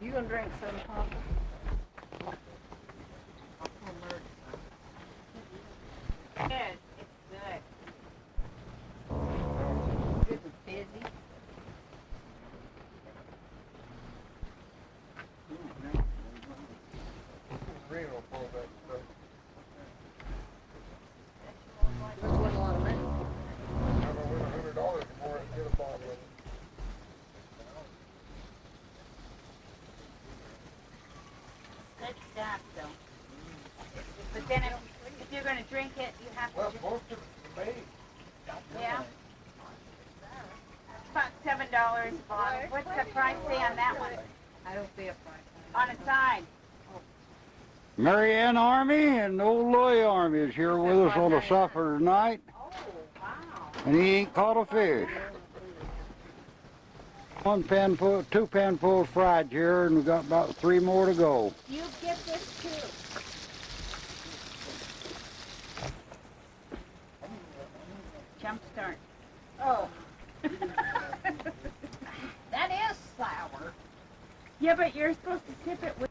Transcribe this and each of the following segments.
You gonna drink some, Papa? Yes, it's good. Good and fizzy. Reno for that stuff. This wasn't a lot of money. I'm gonna win $100 before I get a bottle of it. Good stuff, though. But then if you're gonna drink it, you have Well, to. most of it's made. Yeah. It's about $7 a bottle. What's the price say on that one? I don't see a price. On a side. Marianne Army and old Louie Army is here with us on a supper tonight, Oh, wow. and he ain't caught a fish. One pan full, 2 panfuls fried here, and we got about 3 more to go. You get this too. Jump start. Oh. That is sour. Yeah, but you're supposed to sip it with.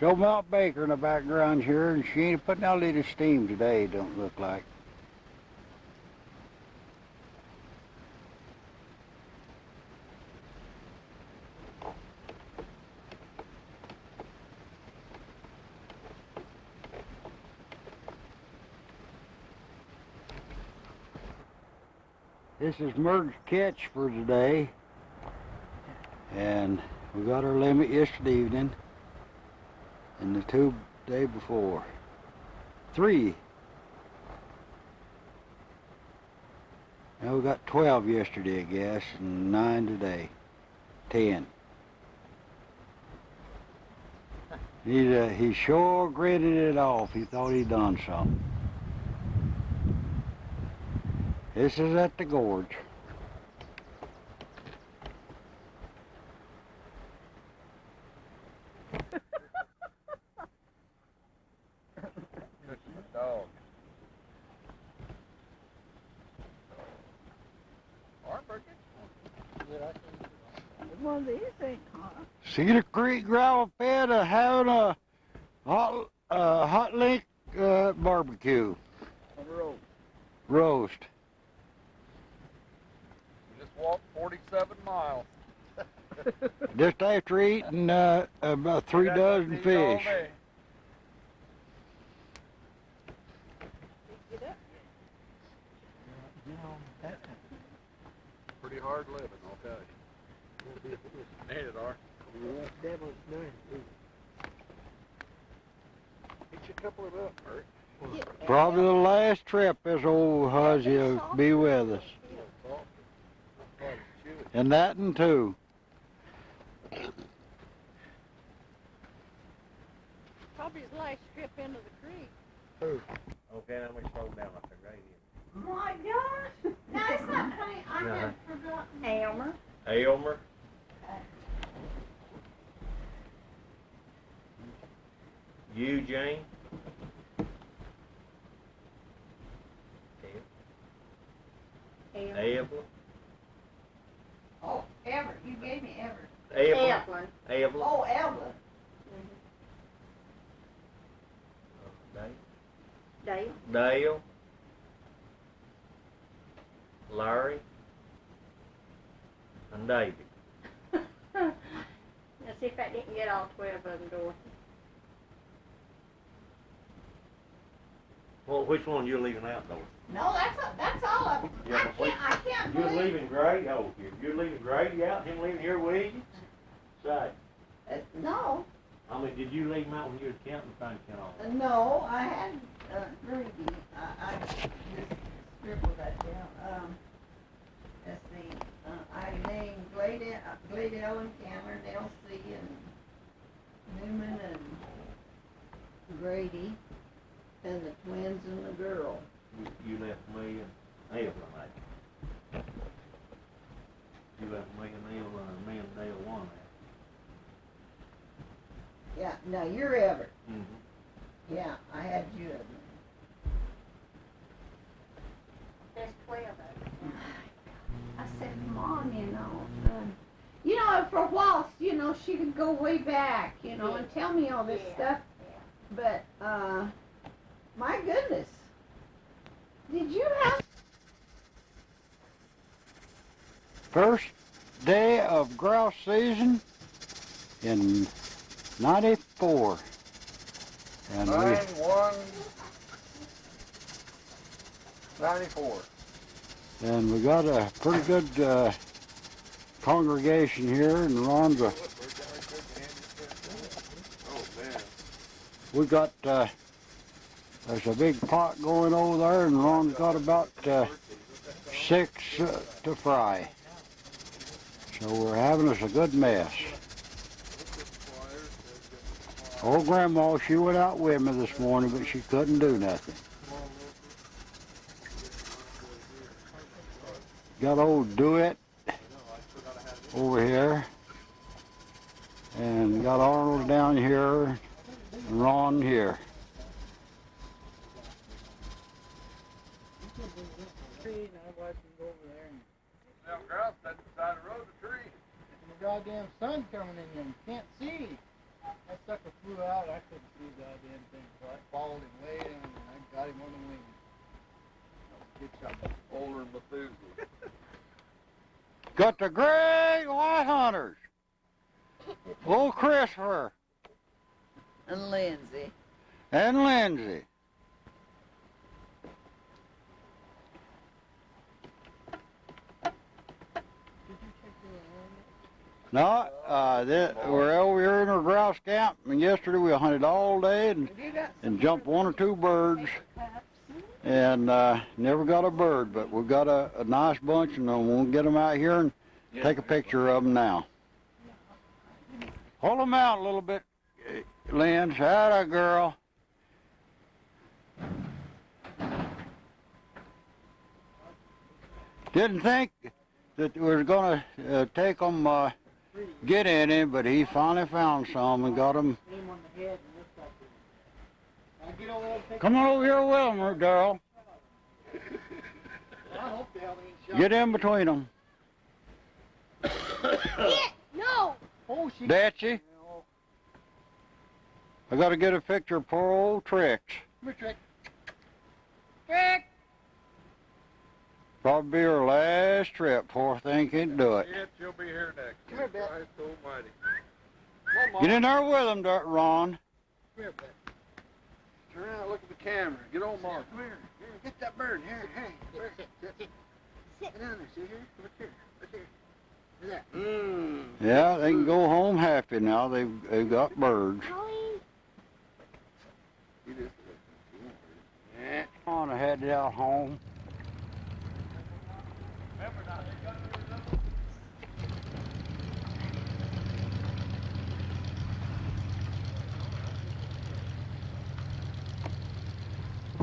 So Mount Baker in the background here, and she ain't putting out any steam today, don't look like. This is merged catch for today, and we got our limit yesterday evening and the 2 day before. 3. Now we got 12 yesterday, I guess, and 9 today. 10. He sure gritted it off. He thought he'd done something. This is at the gorge. This is a dog. One of these ain't hot. Cedar Creek gravel pit having a hot link barbecue On the road. roast. We just walked 47 miles. Just after eating about 3 I got dozen to eat all fish. day. Get up. Pretty hard living, I'll tell you. Ain't it, Art? Devil's doing Get you a couple of up, Bert. Probably the last trip this old Huzzy will be with us. And that and 2. Probably his last trip into the creek. Okay, now we slow down like the radio. My gosh. No, it's not funny. I had forgotten. Elmer. Aylmer. Eugene. Evelyn. Oh, Everett. You gave me Everett. Evelyn. Evelyn. Oh, Evelyn. Dave. Dale. Larry. And David. Now see if I didn't get all 12 of them, Dorothy. Well, which one you leaving out, though? No, that's all of them. Yeah, but I can't You're believe. leaving Grady. Oh, you're leaving Grady out. Him leaving here with you. Say, No, I mean, did you leave him out when you were counting? Trying to count all? no, I had Rudy. I just scribbled that down. Let's see. I named Gladell and Cameron, Elsie, and Newman and Grady, and the twins and the girl. You left me and Evelyn, like. You left me and Evelyn and me and Dale one Yeah, now you're Everett. there. Mm-hmm. Yeah, I had you. There's 12 of them. I said, Mom, for a while, you know, she could go way back, you know, and tell me all this stuff. But, my goodness. Did you have... First day of grouse season in 94. And we, 9194. and we got a pretty good congregation here, and Ron's a, Oh man. we got, there's a big pot going over there, and Ron's got about 6 to fry. So we're having us a good mess. Old Grandma, she went out with me this morning, but she couldn't do nothing. Got old Dewitt over here, and got Arnold down here, and Ron here. Now, grouse, that's the side of the road, the tree. And the goddamn sun coming in here, you can't see. That sucker flew out, I couldn't see the goddamn thing, so I followed him way in and I got him on the wing. Good shot. Older than Methuselah. Got the great white hunters. Old Christopher And Lindsay. and Lindsay. No, we're over here in our grouse camp, and yesterday we hunted all day and jumped 1 or 2 birds, and never got a bird, but we've got a nice bunch, and we'll get them out here and take a picture of them now. Hold them out a little bit, Lynn. Atta girl. Didn't think that we was going to take them, get in him, but he finally found some and got him. Hit him on the head and looked like it. I get over there and take Come on over here with him, Darrell. I hope the hell ain't shot. Get in between them. No! Oh, she... Datchy. I got to get a picture of poor old Trix. Come here, Trick. Trick! Probably be her last trip. Poor thing can't do it. Yeah, she'll be here next. Come here, Bet. Christ almighty. Come on, Mom. Get in there with him, Ron. Come here, Bet. Turn around, look at the camera. Get on, Mom. Come here. Here, get that bird. Here, hey. Bird. Sit. Sit down there. See here? Look here. Look here. Look at that. Mmm. Yeah, they can go home happy now. They've got birds. Yeah. On, I headed out home.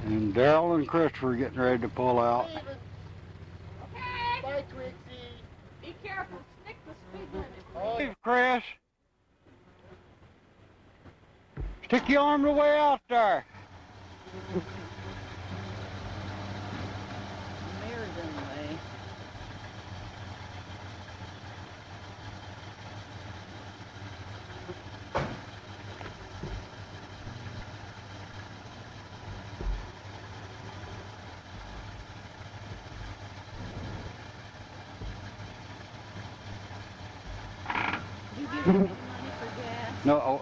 And Darrell and Christopher getting ready to pull out. Bye, Twixie. Be careful, stick the speed limit. Oh, Hey, Chris. Stick your arm the way out there. Meriden way. You give me money for gas? No. Oh.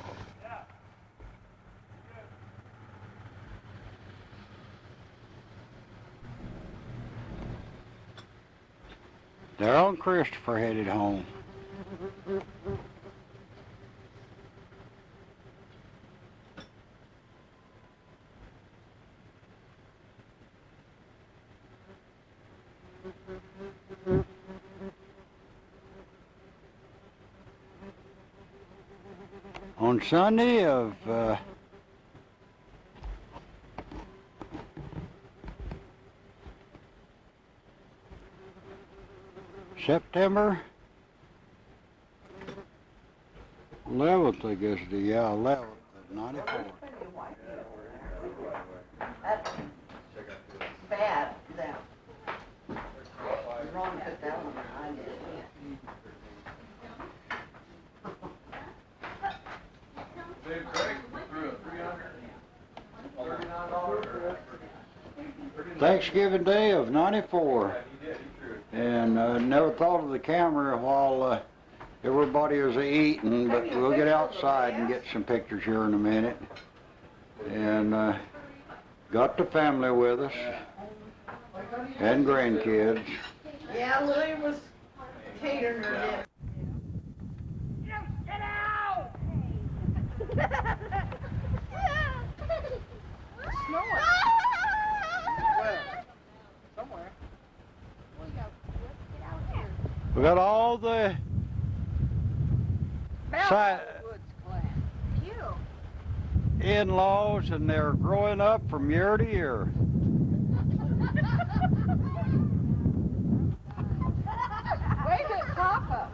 Darrell and Christopher headed home. On Sunday of September 11th, I guess, 11th of 94. That's bad, that. Ron put that on there, I did. Thanksgiving Day of '94. And never thought of the camera while everybody was eating, but we'll get outside and get some pictures here in a minute. And got the family with us and grandkids. Yeah, Louis was catering her dinner. Get out! Snowing. Where? Somewhere. We got all the in-laws, and they're growing up from year to year. Wave at Papa.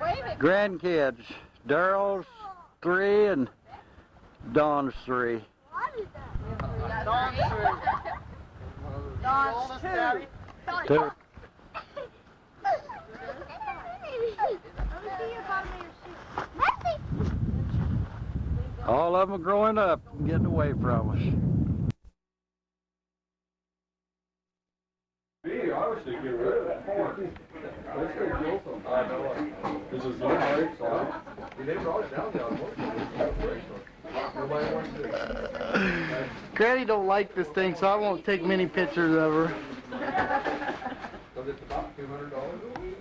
Wave at Grandkids, Daryl's 3 and Don's 3. Dawn's Dawn's 2. 2. All of them are growing up and getting away from us. Me, I wish they'd get rid of that corn. Let's go kill some. I know. This is no brakes on it. They brought it down there. Nobody wants to. Granny don't like this thing, so I won't take many pictures of her. So it's about $200 a week.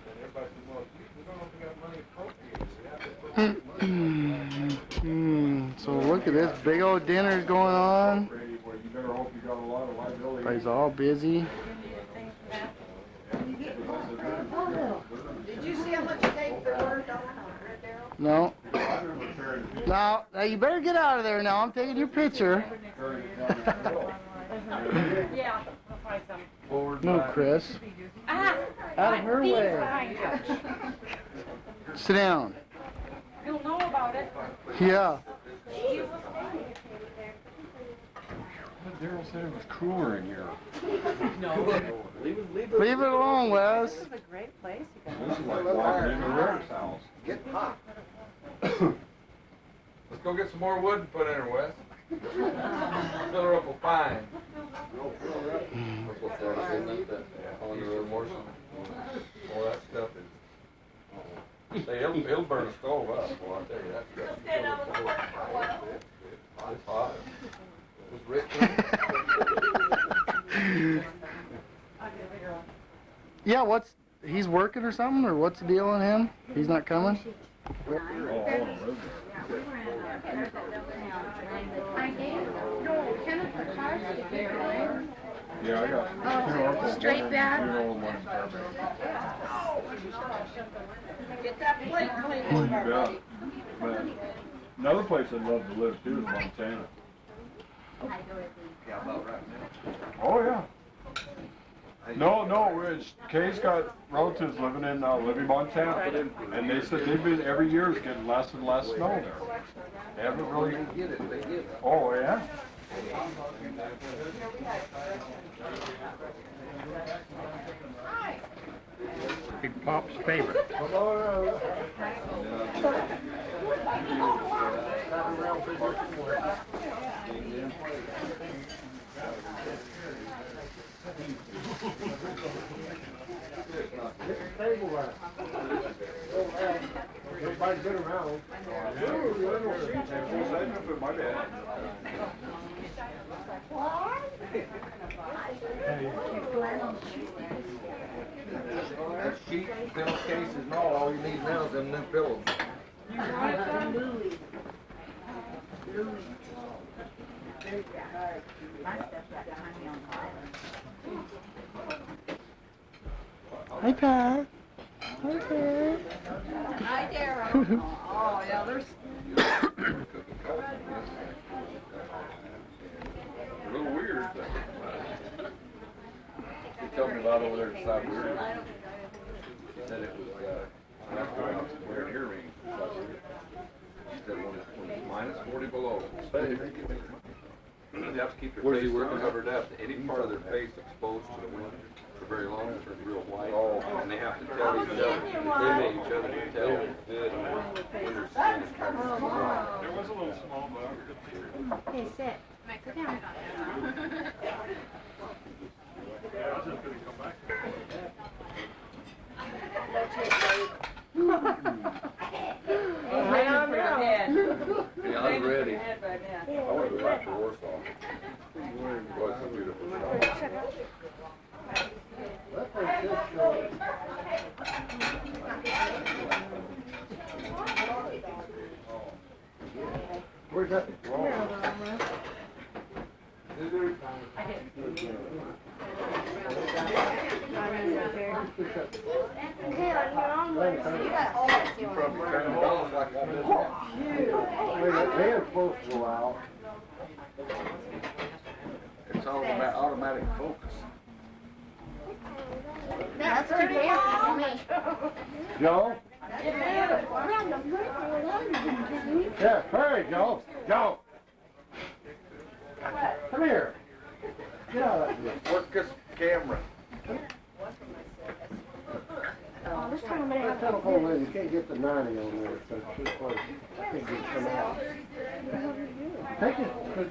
And everybody says, well, we don't know if we got money appropriated. We have to put money. So look at this big old dinner's going on. Brady, boy, you better hope you got a lot of liability. Everybody's all busy. Did you see how much cake there were, Daryl? No. Now you better get out of there now. I'm taking your picture. Yeah, I'll find some. No, Chris. Ah! Out of her way. Sit down. You'll know about it. Yeah. Daryl said it was cooler in here. Leave it alone, Wes. This is a great place. This is like walking into Rick's house. Get hot. Let's go get some more wood and put in her, Wes. Fill her up with pine. That's what that is, isn't it? On the road more. All that stuff is. Hey, he'll burn a stove up, boy, I tell you, that's it's hot. Was Rick? Yeah, he's working or something, or what's the deal on him? He's not coming? Yeah, I got. Straight back. Get that plate clean. Yeah. But another place I'd love to live too is Montana. Yeah, about right now. Oh, yeah. No, Kay's got relatives living in Libby, Montana, and they said they've been every year it's getting less and less snow there. They haven't really. They get it. Oh yeah. Big Pop's favorite. Everybody's been around. My bad. That sheet, pillowcases and all you need now is them new pillows. Hi, Pat. Hi, Pat. Hi, Daryl. Oh, yeah, there's. A little weird, but she told me about over there at Siberia. She said it was after wearing earrings. She said when it's minus 40 below, they have to keep their face covered up. Any part of their face exposed to the wind for very long, it turns real white. Oh. And they have to tell each other, they make each other to tell when their skin is kind of small. There was a little small, but Hey, sit. Sit down. Yeah, I'm ready. I want to go back to Warsaw. Boy, it's a beautiful shot. Where's that? They're supposed to go out. It's all about automatic focus. That's too fancy for me. Joe? Yeah, hurry, Joe. Joe! Come here. Get out of here. Work this camera. Oh, this time I'm gonna That have telephone in, you can't get the 90 on there, so it's too close. Can't get it come out. Take it, because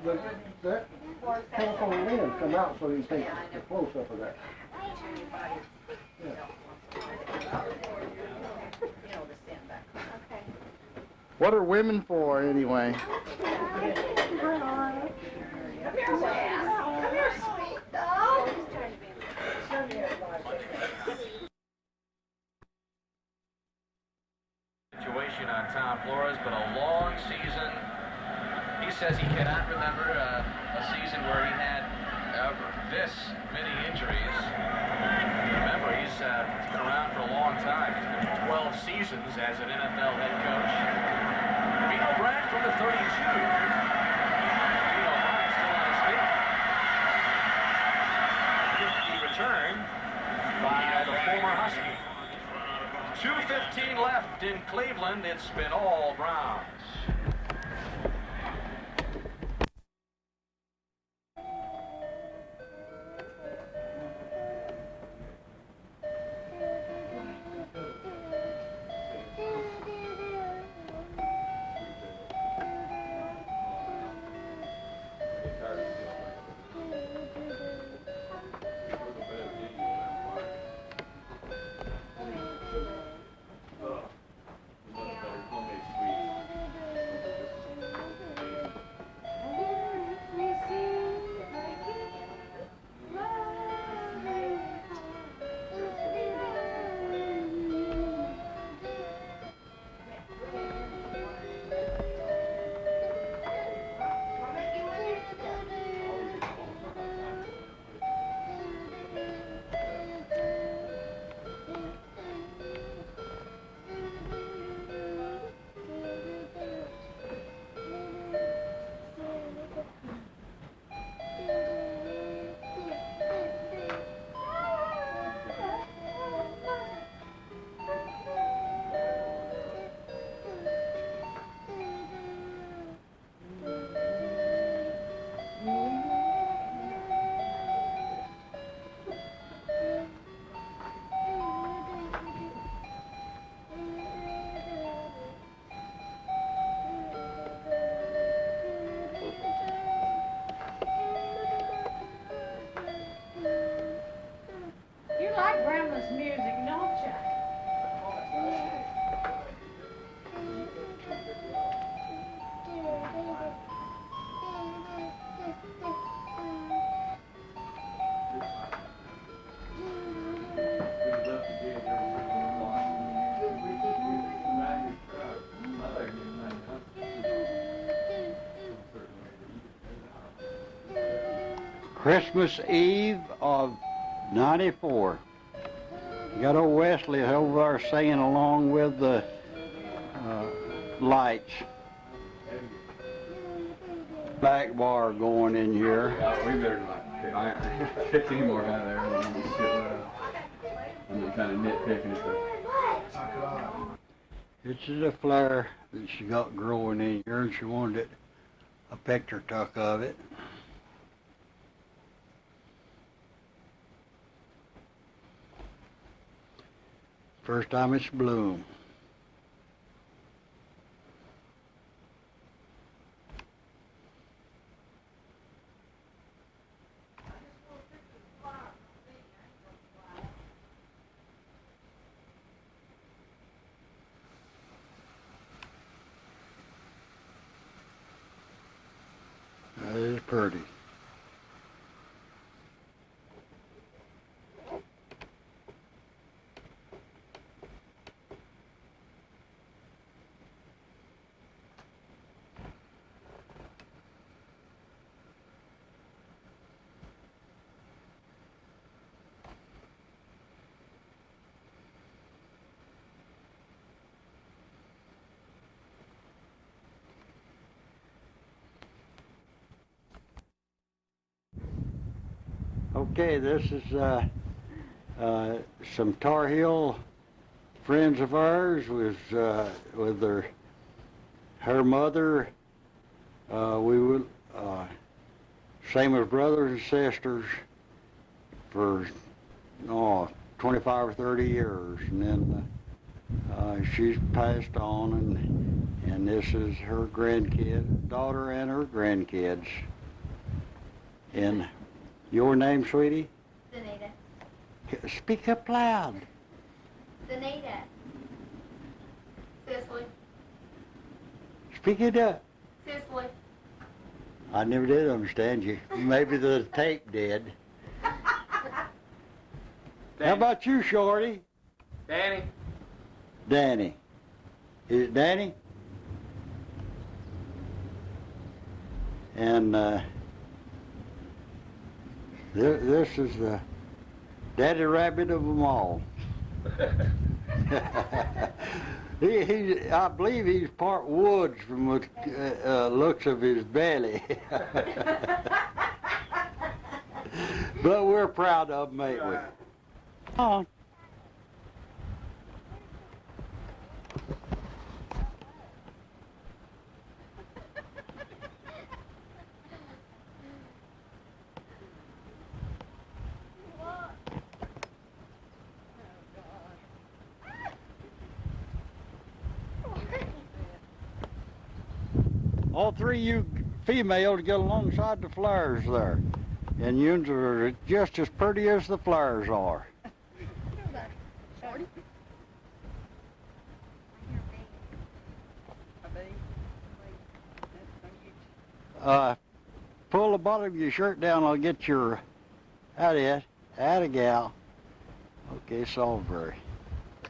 that telephone in come out so you take the close up of that. Yeah. What are women for, anyway? Come here, sweet dog. Situation on Tom Flores, but a long season. He says he cannot remember a season where he had this many injuries. Remember, he's been around for a long time. He's been 12 seasons as an NFL head coach. Vito Brand from the 32. Vito Brand still on his feet. 50 return by the former Husky. 2:15 left in Cleveland. It's been all Browns. You like Grandma's music, don't you? Christmas Eve of '94. You got old Wesley over there singing along with the lights. Back bar going in here. We better not pick any more out of there. I'm just kind of nitpicking at This is a flare that she got growing in here, and she wanted a picture took of it. First time it's bloomed. That is pretty. Okay, this is some Tar Heel friends of ours with her mother. We were same as brothers and sisters for 25 or 30 years, and then she's passed on, and this is her daughter and her grandkids. And your name, sweetie? Danita. Speak up loud. Danita. Cicely. Speak it up. Cicely. I never did understand you. Maybe the tape did. How about you, Shorty? Danny? Danny. Is it Danny? And this is the daddy rabbit of them all. I believe he's part woods from the looks of his belly. But we're proud of him, ain't we? Come on. All three of you females get alongside the flowers there. And yous are just as pretty as the flowers are. Pull the bottom of your shirt down, I'll get your, out it, atta gal. Okay, Salisbury.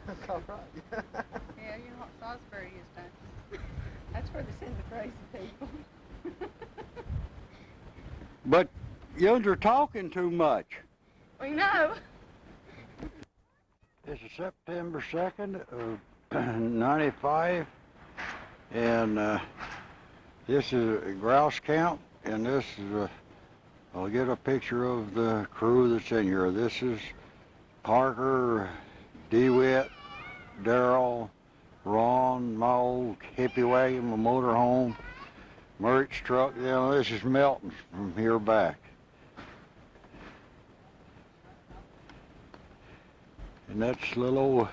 That's all right. Yeah, you know what Salisbury is done. That's where they send the crazy people. But yous are talking too much. We know. This is September 2nd of 95, and this is a grouse camp, and this is I'll get a picture of the crew that's in here. This is Parker, DeWitt, Darrell, Ron, my old hippie wagon, my motorhome, Mertz truck. You know, this is Melton from here back. And that's little old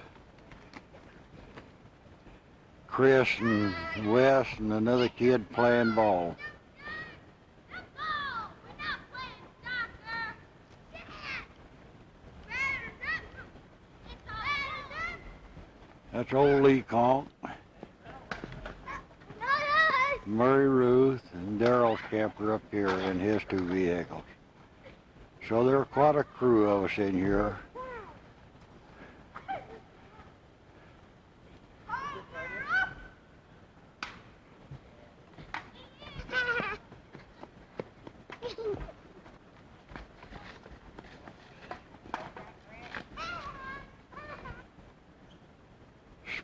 Chris and Wes and another kid playing ball. That's old Lee Conk, Murray Ruth, and Darrell's camper up here in his two vehicles. So there are quite a crew of us in here.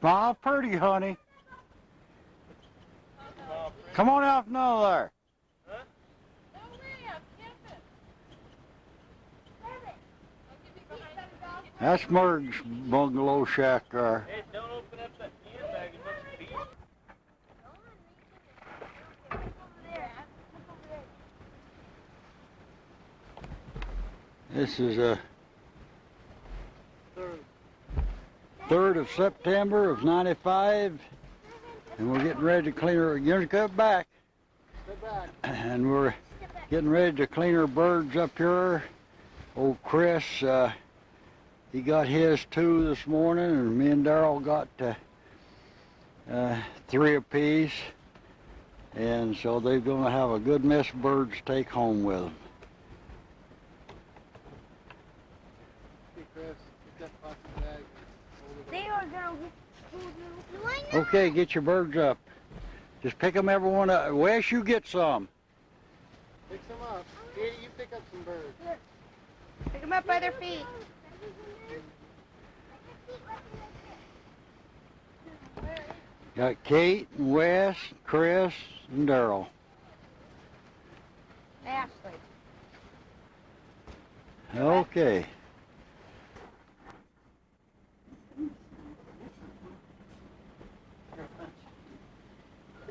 Smile pretty, honey. Come on out now there. That's Merg's bungalow shack there. Hey, don't open up that can bag and let your feet. This is a 3rd of September of 95, and we're getting ready to clean her. You're gonna cut back, and we're getting ready to clean her birds up here. Old Chris, he got his 2 this morning, and me and Darrell got 3 apiece, and so they're gonna have a good mess of birds to take home with them. Hey, Chris, get that plastic bag. They are gonna get Okay, get your birds up. Just pick them every one up. Wes, you get some. Pick some up. Katie, you pick up some birds. Pick them up by their feet. Got Kate and Wes, Chris, and Darrell. Ashley. Okay.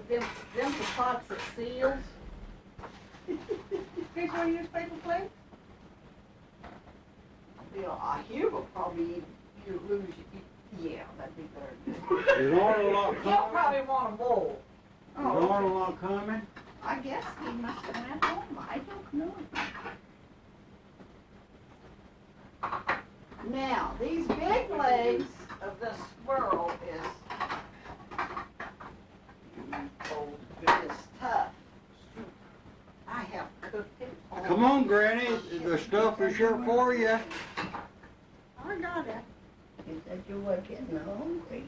Them the pots that seals. Here's one newspaper plate. I hear will probably you lose. Yeah, that'd be better. Is Arnold You'll probably want a bowl. not coming? I guess he must have went home. I don't know. Now, these big legs of the squirrel is tough. I have cooked it all. Come on, Granny. The stuff is here for you. I got it. You said you were getting hungry.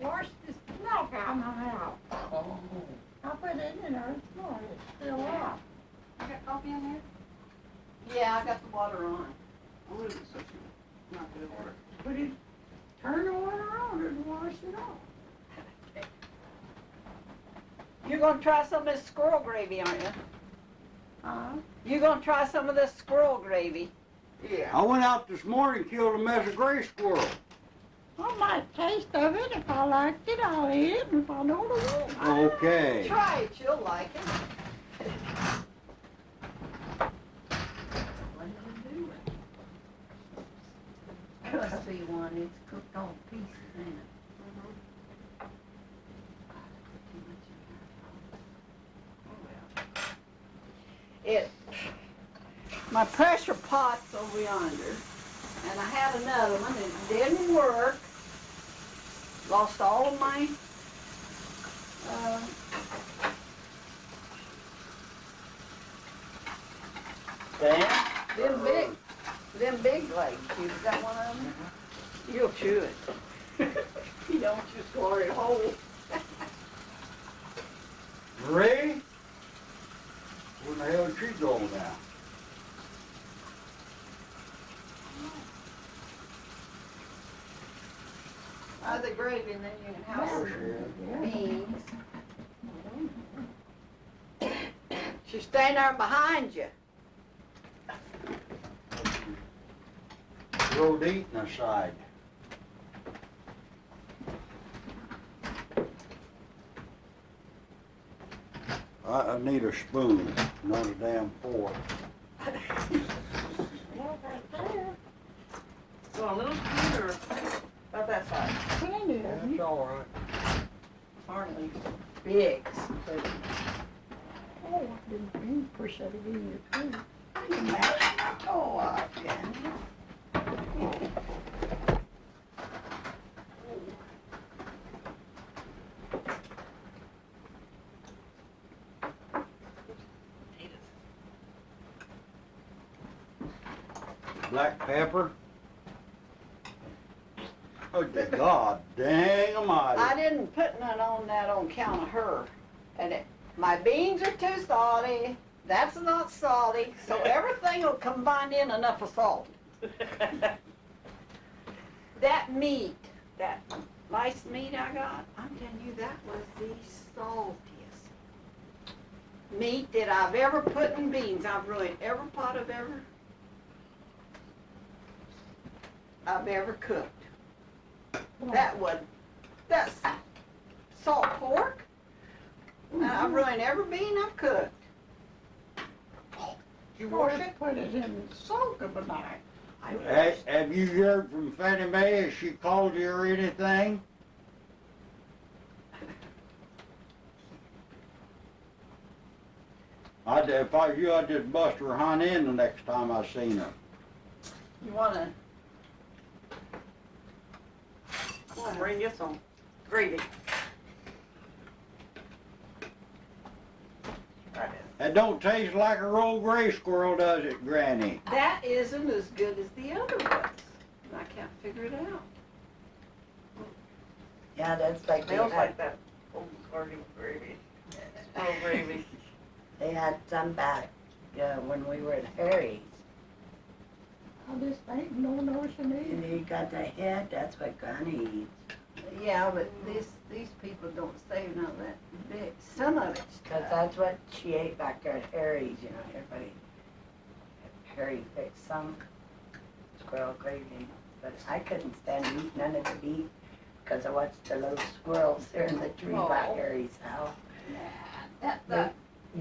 Wash this milk out of my mouth. Oh. I put it in there this morning. It's still up. You got coffee in there? Yeah, I got the water on. I wouldn't such a not good water. Put it, turn the water on and wash it off. You're gonna try some of this squirrel gravy, aren't you? You're gonna try some of this squirrel gravy? Yeah. I went out this morning and killed a mess of gray squirrel. I might taste of it. If I liked it, I'll eat it. And if I don't, I won't. Okay. Try it, you'll like it. What did it do? Must be one. It's cooked all pieces in it. My pressure pot's over yonder, and I had another one that didn't work. Lost all of my them big legs. You got one of them? You'll chew it. You don't just swallow it whole. Marie? Where the hell is she going now? The gravy, and then you can have some beans. She's staying there behind you. Road eating aside. I need a spoon, not a damn fork. So a little spoon or about that size? That's all right. Hardly big. Oh, I didn't push that in your food. Oh, I can. Black pepper. Oh, God dang almighty. I didn't put none on that on account of her. And my beans are too salty. That's not salty. So everything will combine in enough of salt. That meat, that nice meat I got, I'm telling you, that was the saltiest meat that I've ever put in beans. I've ruined every pot I've ever cooked. That's salt pork. I ruined every bean I've cooked. You wash it? Put it in salt overnight. Have you heard from Fannie Mae? Has she called you or anything? If I was you, I'd just bust her hind end the next time I seen her. You wanna, Come on, bring you some gravy. It don't taste like a old gray squirrel, does it, Granny? that isn't as good as the other ones. And I can't figure it out. Yeah, that's like smells like that old garden gravy. Oh, gravy. They had some back when we were at Harry's. I just ain't no notion And you got the head, that's what Granny eats. Yeah, but these people don't save none of that big, some of it's Because that's what she ate back there at Harry's, you know, everybody. Harry fixed some squirrel gravy. But I couldn't stand to eat none of the meat because I watched the little squirrels there in the tree by Oh. Harry's house. that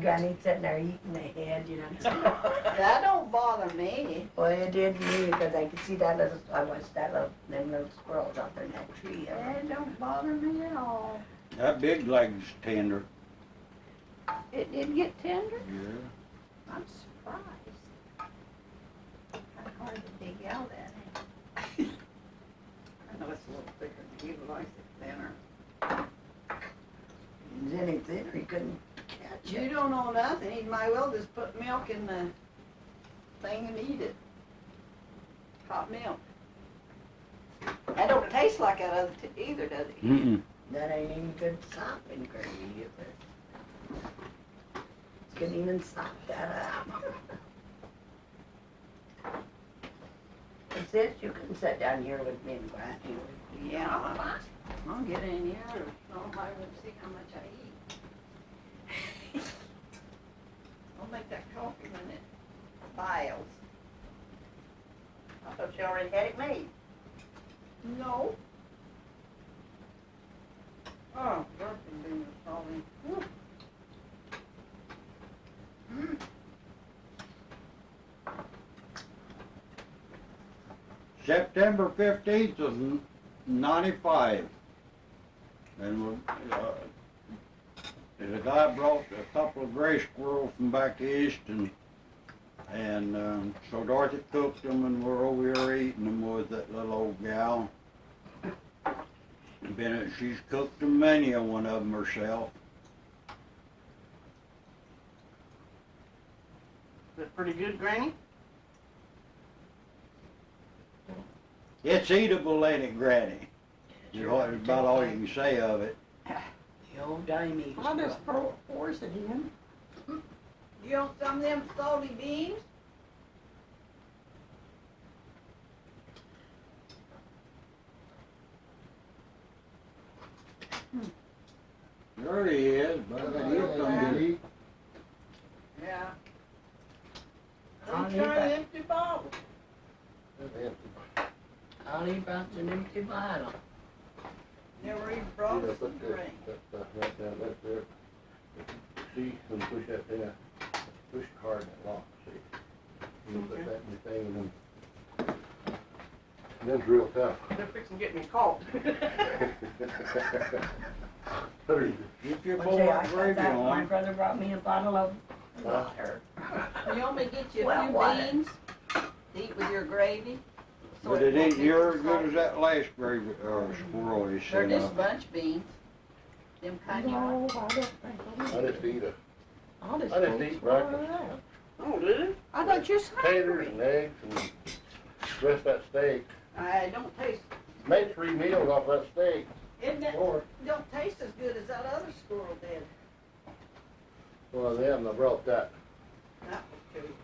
Granny sitting there eating the head, you know. that don't bother me. Well, it did me because I could see that little, I watched them little squirrels up in that tree. That don't bother me at all. That big leg's tender. It did get tender? Yeah. I'm surprised. Kinda hard to dig out at it. I know it's a little thicker, but he likes it thinner. If it was any thinner, he couldn't catch You it. don't know nothing. He might well just put milk in the thing and eat it. Hot milk. That don't taste like that other either, does it? Mm-mm. That ain't even good sopping gravy either. Couldn't even sop that up. That's it, you can sit down here with me and Granny. Yeah. I'll get in here. I'll see how much I eat. I'll make that coffee when it boils. I thought you already had it made. No. Oh, working beans probably. September 15th of 95. And a guy brought a couple of gray squirrels from back east, and so Dorothy cooked them, and we're over here eating them with that little old gal. She's cooked them many a one of them herself. Is it pretty good, Granny? It's eatable, ain't it, Granny? That's about all you can say of it. The old dime eats. I'll just force it in. You want some of them salty beans? There he is, but he'll come to eat. Yeah. I'll Don't eat try that. an empty bottle. I'll leave out an empty bottle. Never even brought us a drink. Right down that there. See, when you push that thing, push it hard and it locks, see? You put that in the thing and then, that's real tough. They're fixing to get me caught. Get your Well, bowl see, of I got gravy that. My on. brother brought me a bottle of water. You want me to get you a Well, few what? beans to eat with your gravy? So But it won't ain't be near so as good as that last gravy, or squirrel you They're sent just up. bunch beans. Them kind you want. I just eat I'll just I just pull eat some breakfast. water out. Oh, did it? I thought you're Taters hungry. and eggs and rest that steak. I don't taste, Made 3 meals off that steak. isn't it, Or, don't taste as good as that other squirrel did. well, them, I brought that. That was too.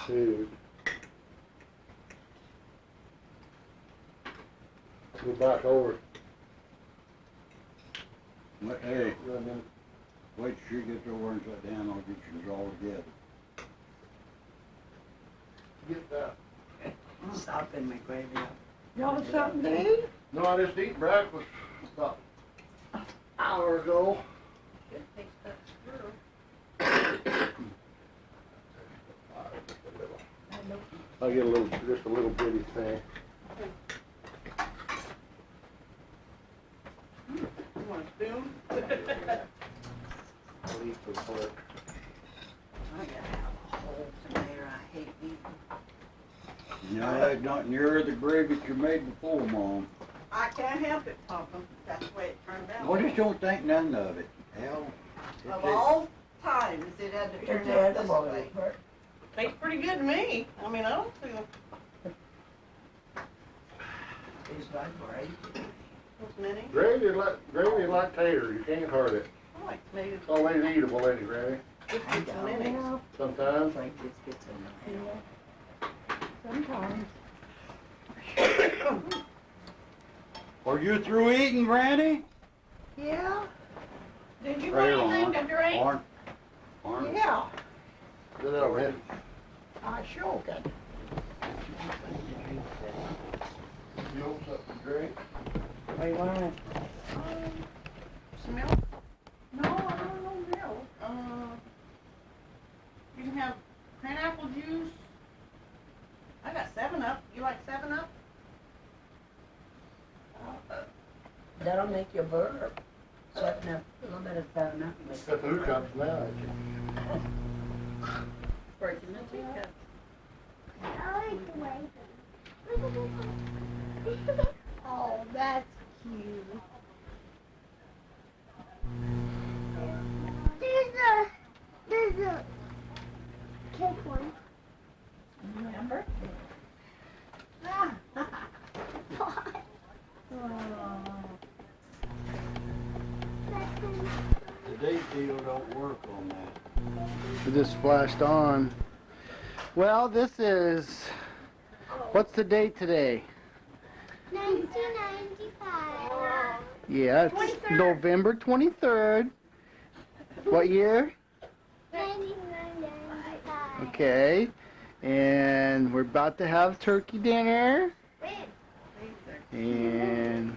Dude. Go back over. Hey, Run them. wait till she gets over and sit down, I'll get you all together. Get that. Sopping my gravy up. You want something to eat? No, I just eat breakfast about an hour ago. Should taste that squirrel. I'll get a little, just a little bitty thing. You want a spoon? I'll eat the pork. I gotta have a whole tomato, I hate eating. No, that's not near the gravy that you made before, Mom. I can't help it, Papa, that's the way it turned out. I just don't think none of it. Hell, Of all times, it had to turn out this way. Tastes pretty good to me. I mean, I don't feel It's like great. those many. Gravy like taters, you can't hurt it. I like tomatoes. It's always eatable, ain't it, Granny? Biscuits and minutes. Sometimes. Like biscuits and Sometimes. are you through eating, Granny? Yeah, Did you Right want anything on. to drink? Aren't. yeah, Get it over here. I sure can. You want something to drink? what do you want? Some milk? No, I don't know milk. You can have pineapple juice. I got 7-Up. You like 7-Up? That'll make you burp. 7-Up, a little bit of 7-Up makes Got the hookups now, ain't you? Breaking the teacup. Oh, that's cute. There's a cake one. Remember? The date deal don't work on that. It just flashed on. Well, this is, what's the date today? 1995. Yeah, it's 23rd. November 23rd. What year? 1995. Okay. And we're about to have turkey dinner. And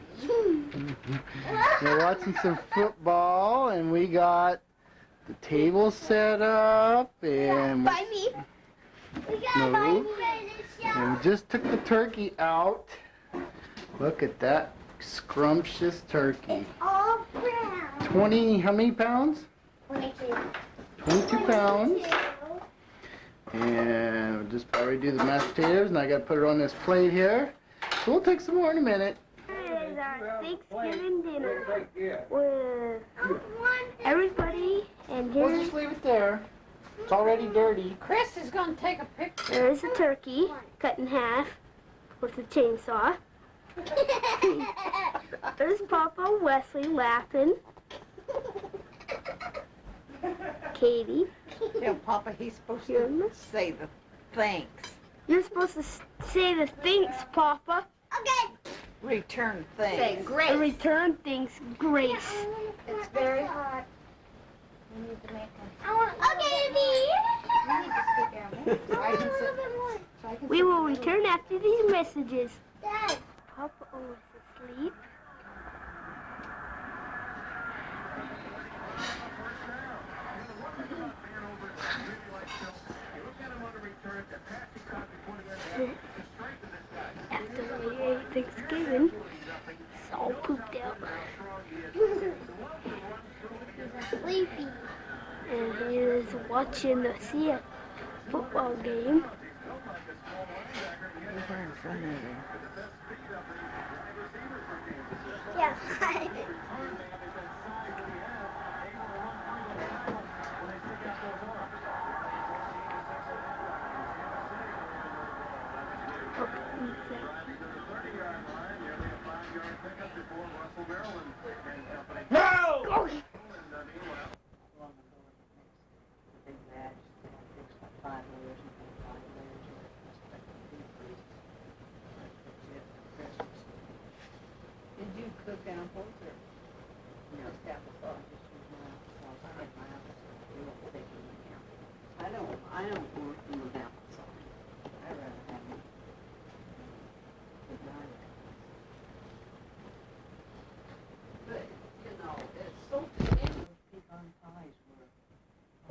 we're watching some football, and we got the table set up, and Buy me. We gotta buy No. me and we just took the turkey out. Look at that scrumptious turkey. all brown. 20, how many pounds? 22. 22 pounds. And we'll just already do the mashed potatoes, and I gotta put it on this plate here. So we'll take some more in a minute. Here is our Thanksgiving dinner with everybody, and We'll here's just leave it there. It's already dirty. Chris is gonna take a picture. there's a turkey cut in half with a chainsaw. There's Papa Wesley laughing. Katie, Tell Papa he's supposed Here. to say the thanks. you're supposed to say the thanks, Papa. Okay. Return thanks. Say grace. And return thanks, grace. It's very hot. We need to make Okay, me. We will return after these messages. Dad. Papa was asleep. After we ate Thanksgiving, it's all pooped out. Sleepy. And he is watching the football game. Yeah. No! Did you cook apples or just applesauce? I don't work with applesauce. I'd rather have it with garlic. But, you know, it's so thin, pecan pies were.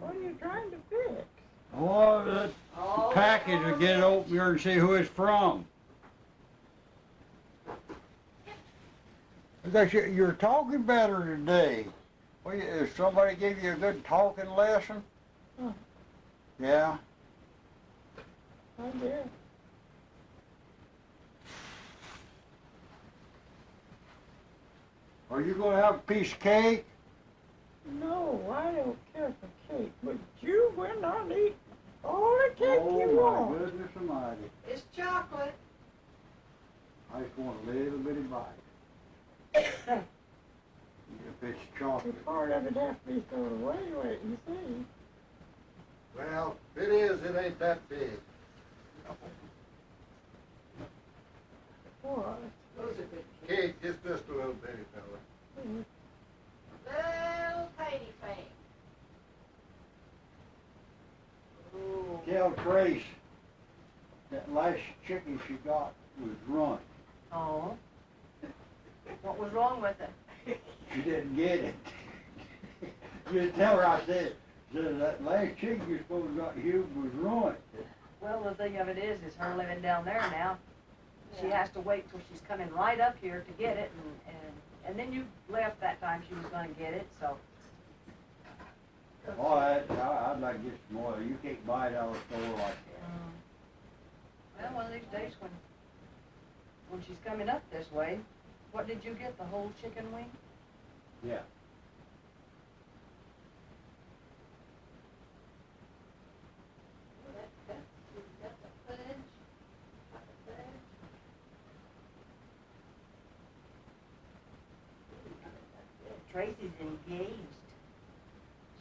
What are you trying to fix? Oh, that Oh, package and get it open here and see who it's from. Because you're talking better today. Well, if somebody gave you a good talking lesson? Huh. Yeah. I did. Are you gonna have a piece of cake? No, I don't care for cake, but you will not eat all the cake you want. Oh, my goodness almighty. It's chocolate. I just want a little bitty bite. If it's The chocolate. part of it has to be thrown away, wait and see. Well, if it is, it ain't that big. What? Those are good kids. Cake, just a little bitty fella. Little tiny thing. Ooh. Tell Trace that last chicken she got was ruined. Oh. What was wrong with it? She didn't get it. You tell her I said that last chicken you supposed to got Hugh was ruined. Well, the thing of it is her living down there now. She has to wait till she's coming right up here to get it, and then you left that time she was gonna get it, so. Oh, I'd like to get some more. You can't buy it out of the store like that. Well, one of these days when she's coming up this way, what did you get, the whole chicken wing? Yeah. Tracy's engaged.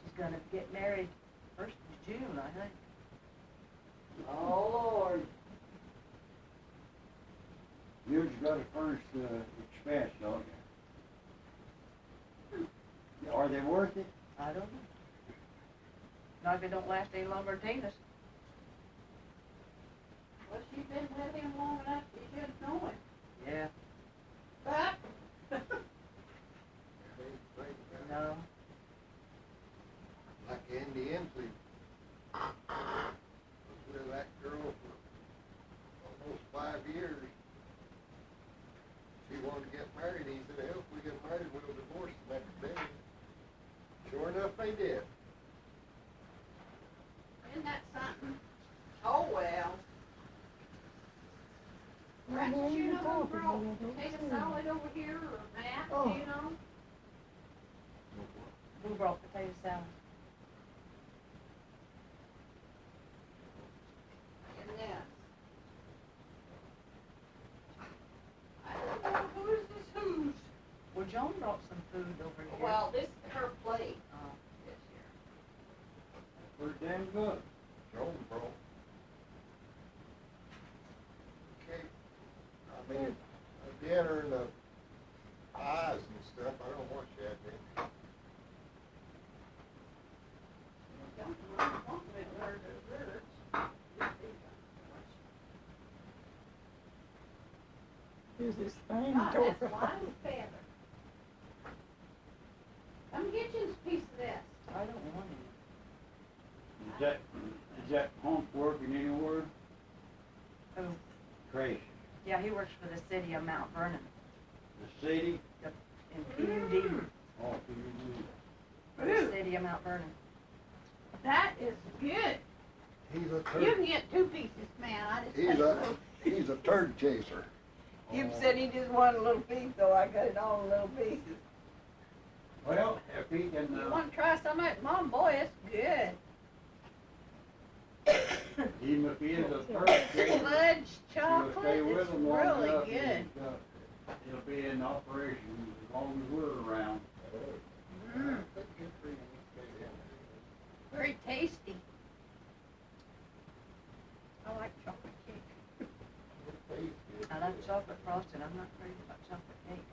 She's gonna get married 1st of June, I think. Oh, Lord. You've got to furnish the expense, don't you? Are they worth it? I don't know. Not if it don't last any longer than Tina's. Well, she's been with him long enough, she should know him. Yeah. But, No. Like Andy Inslee. Was with that girl for almost 5 years. She wanted to get married. He said, hell, if we get married, we'll divorce the next day. Sure enough, they did. isn't that something? Oh, well. Francis, you know who brought potato salad over here, or Matt, do you know? Who brought potato salad? In this. I don't know who's this who's. Well, Joan brought some food over here. Well, this is her plate Oh. this year. Pretty damn good. Joan brought. Okay. I mean, a dinner and the pies and stuff. I don't know what she had there. Don't want me to learn desserts. Here's this thing. God, that's flying feather. Come get you a piece of this. I don't want any. Is that pump working anywhere? Who? Tracy. Yeah, he works for the city of Mount Vernon The city? in PUD. Oh, For the city of Mount Vernon. That is good. He's a You turd. can get 2 pieces, man. I just He's take a, little. he's a turd chaser. You said he just wanted a little piece, so I cut it all in little pieces. Well, if he can, You want to try some of it? Mom, boy, it's good. even if he is a turkey, Fudge you'll chocolate, stay with it's him long really enough, good. He'll be in operation as long as we're around. Mm, very tasty. I like chocolate cake. I like chocolate frosting. I'm not crazy about chocolate cake.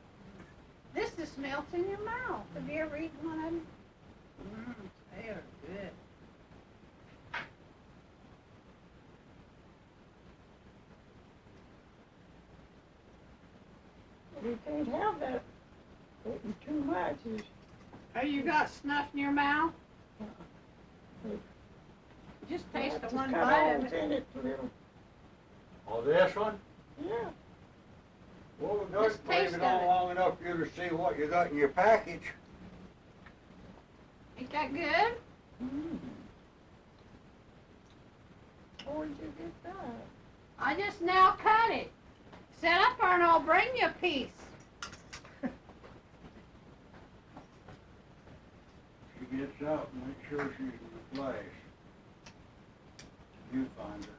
This just melts in your mouth. Have you ever eaten one of them? They are good. You can't have that eating too much. Oh, you got snuff in your mouth? Just taste the one cut by holes him. in it, little, Oh, this one? yeah. Well, we Just got, leave taste it of on it. long enough for you to see what you got in your package. Ain't that good? Where'd you get that? I just now cut it. Set up there and I'll bring you a piece. She gets out, make sure she's in the flash. You find her.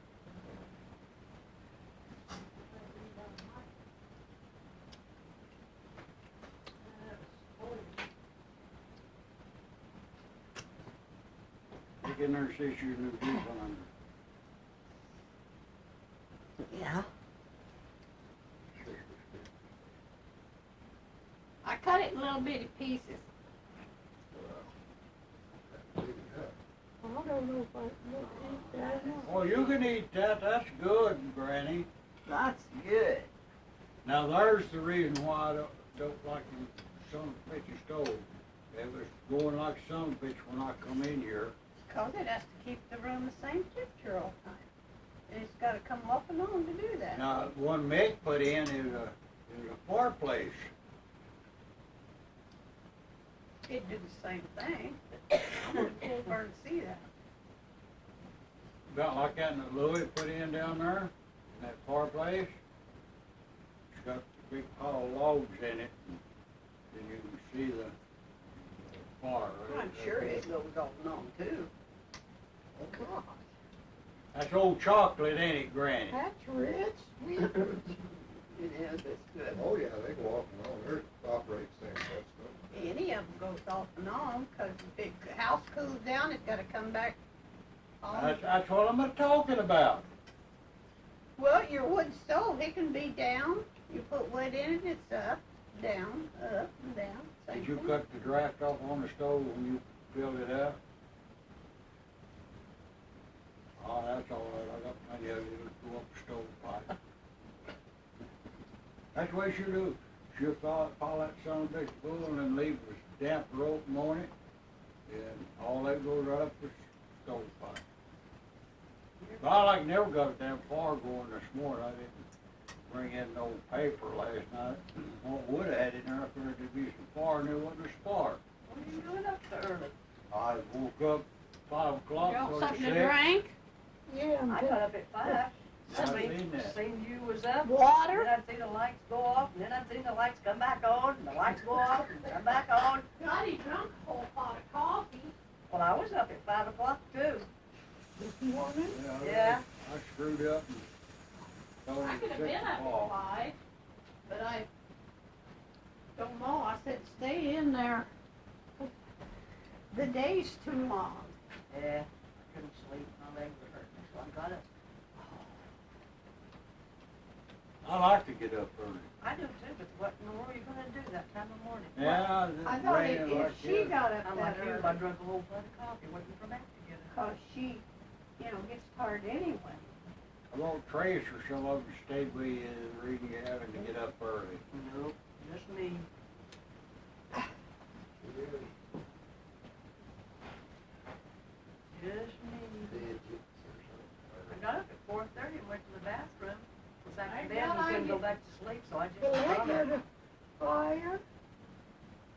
Look in there and see if she's in the view finder. Yeah. I cut it in little bitty pieces. I don't know if I can eat that. Oh, you can eat that, that's good, Granny. That's good. Now, there's the reason why I don't like the son of a bitch stove. It was going like son of a bitch when I come in here. Cause it has to keep the room the same temperature all the time. And it's gotta come off and on to do that. Now, one Mick put in is a fireplace. It'd do the same thing, but I wanna pull over and see that. About like that that Louis put in down there, in that fireplace. It's got a big pile of logs in it, and you can see the fire. I'm sure it goes off and on too. Oh, God. That's old chocolate, ain't it, Granny? That's rich, sweet. It is, it's good. Oh, yeah, they go off and on, they're operate same, that's good. Any of them goes off and on, cause if the house cools down, it's gotta come back on. That's what I'm talking about. Well, your wood stove, it can be down, you put wood in it, it's up, down, up, and down, same Did you thing. cut the draft off on the stove when you filled it up? Oh, that's all right, I got plenty of it, it'll go up the stove pipe. That's the way she'll do. She'll pile that son of a bitch full and then leave a damp rope on it, and all that goes right up the stove pipe. But I like never got it damn far going this morning, I didn't bring in no paper last night. What would have had in there, I figured there'd be some fire and there wasn't a spark. What are you doing up so early? I woke up 5 o'clock, You want was something to sick. drink? Yeah, I got up at 5. I seen that. Seen you was up. Water? Then I'd see the lights go off, and then I'd see the lights come back on, and the lights go off, and come back on. God, he drunk a whole pot of coffee. Well, I was up at 5 o'clock too. this morning. Yeah. I screwed up and told I her could to have been take up the ball. at 5, but I don't know, I said, stay in there. The day's too long. Yeah, I couldn't sleep, my legs were hurting, so I got up. I like to get up early. I do too, but what in the world are you gonna do that time of morning? Yeah, I thought raining if like she this. got up I'm that like you, early, I drank a whole pot of coffee, waiting for Matt to get up. cause she, gets tired anyway. I won't trace or some of them stay with you the reason you're having to get up early. Nope, just me. Just me. I got up at 4:30 and went to the bathroom. Was after that, I couldn't go back to sleep, so I just. Well, I got a fire.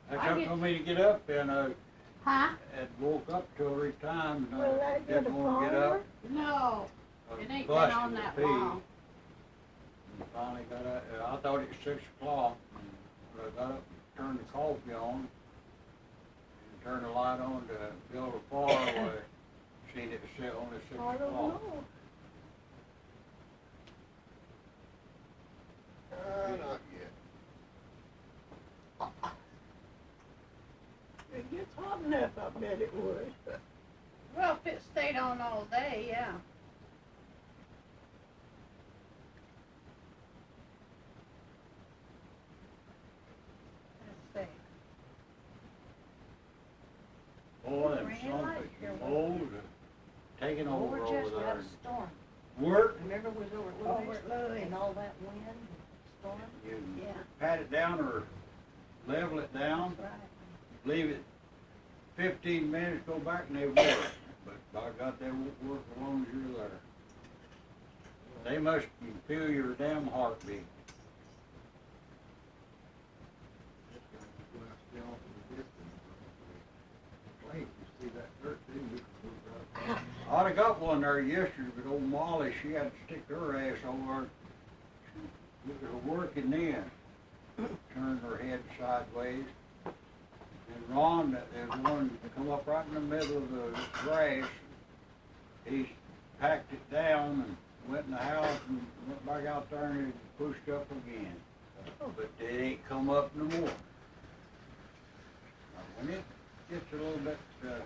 That's I up get- for me to get up and Huh? had woke up till every time and Well, I got a didn't want to get fire. up. No, I was it ain't been busted on to that pee. long. And finally got up, I thought it was 6 o'clock, but I got up and turned the coffee on, and turned the light on to build a fire, where I seen it set on at 6 I don't o'clock. know. Not yet. It gets hot enough, I bet it would. Well, if it stayed on all day, yeah. Let's see. Boy, them Really some like bitches your old, taking over Over over just, we had there. a storm. Work, Remember we was over at Over Louis? at Louis. And all that wind and storm? you Yeah, pat it down or level it down, right. leave it 15 minutes, go back and they work. But By God, they won't work as long as you're there. They must feel your damn heartbeat. I'd have got one there yesterday, but old Molly, she had to stick her ass over. She was working then. Turned her head sideways. And Ron, there's one come up right in the middle of the grass. He packed it down and went in the house and went back out there and it pushed up again. But it ain't come up no more. Now, when it gets a little bit, this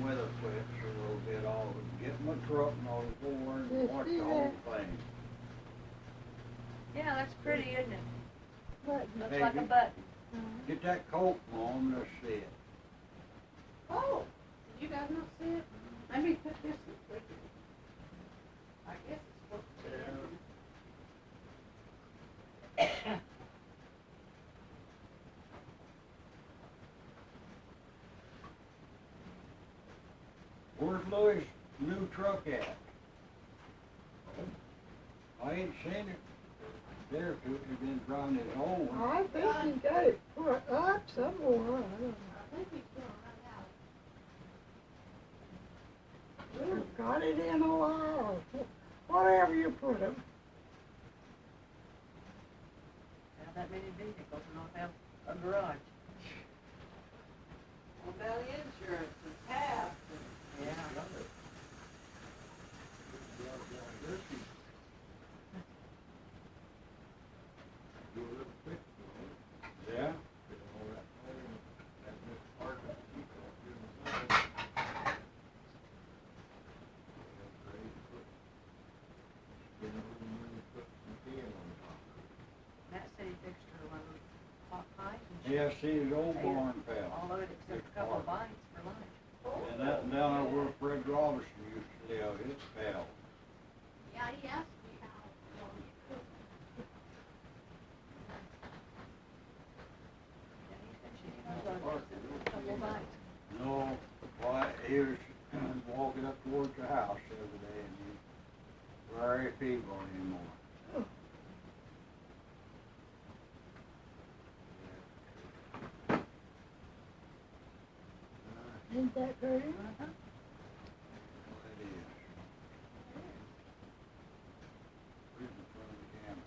weather flips a little bit, I'll get my truck and I'll go over and watch the whole thing. Yeah, that's pretty, isn't it? Looks Hey, like a button. Get that coat on, let's see it. Oh, did you guys not see it? Let me put this in quick. I guess it's supposed to be in. Where's Louis' new truck at? I ain't seen it. There, too, he's been driving his own. Oh, I think he got it put up somewhere, I don't know. Got it in a while, whatever you put him. Have that many vehicles and not have a garage. Well, about insurance and tax and. Yeah. Yeah? That city fixed her one of those hot pipes and she Yeah, see, his old barn fell. all of it except a couple of bites for lunch. And that down there where Fred Robinson used to live, it fell. Yeah, he asked me how. Yeah, he said she didn't know what it was, a couple of bites. No, why, he was walking up towards the house the other day and he was very feeble anymore. Ain't that pretty? It is. Where's the front of the camera?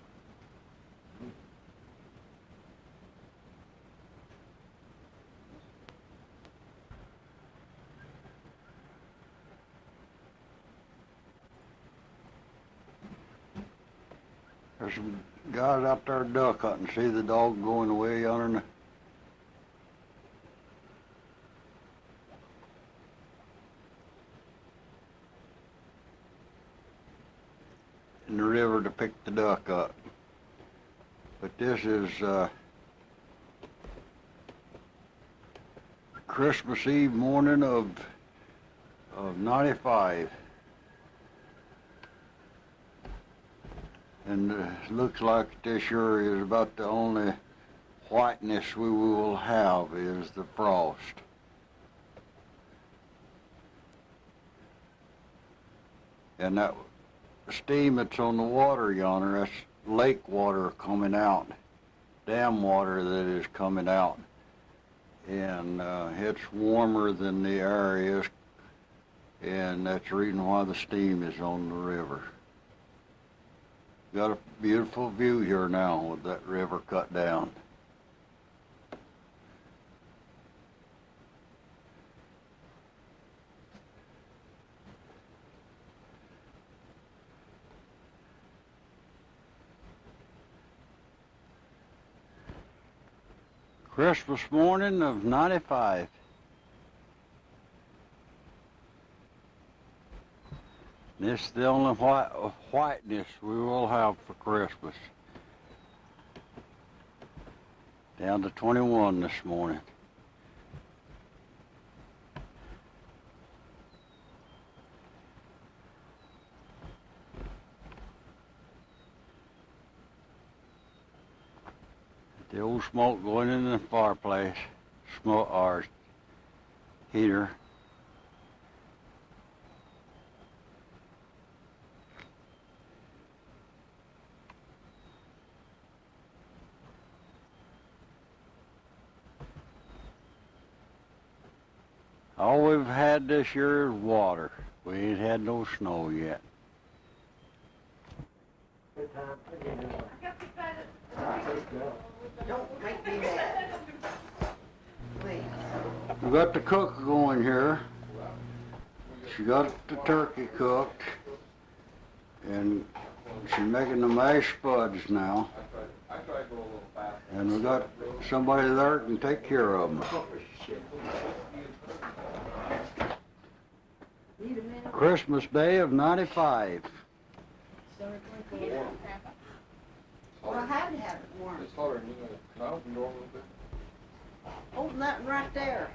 There's some guys out there duck hunting. See the dog going away yonder? In the river to pick the duck up. But this is Christmas Eve morning of '95. And looks like this year is about the only whiteness we will have is the frost. And that steam that's on the water yonder, that's lake water coming out, dam water that is coming out. And it's warmer than the air is, and that's the reason why the steam is on the river. Got a beautiful view here now with that river cut down. Christmas morning of '95. This is the only whiteness we will have for Christmas. Down to 21 this morning. The old smoke going in the fireplace, smoke or heater. All we've had this year is water. We ain't had no snow yet. Good time. Don't make me mad. Please. We got the cook going here. She got the turkey cooked, and she's making the mashed spuds now. I tried to go a little fast. And we got somebody there that can take care of them. Christmas Day of '95. Well, I had to have it warm. It's hotter, you know, can I open the door a little bit? Open that one right there.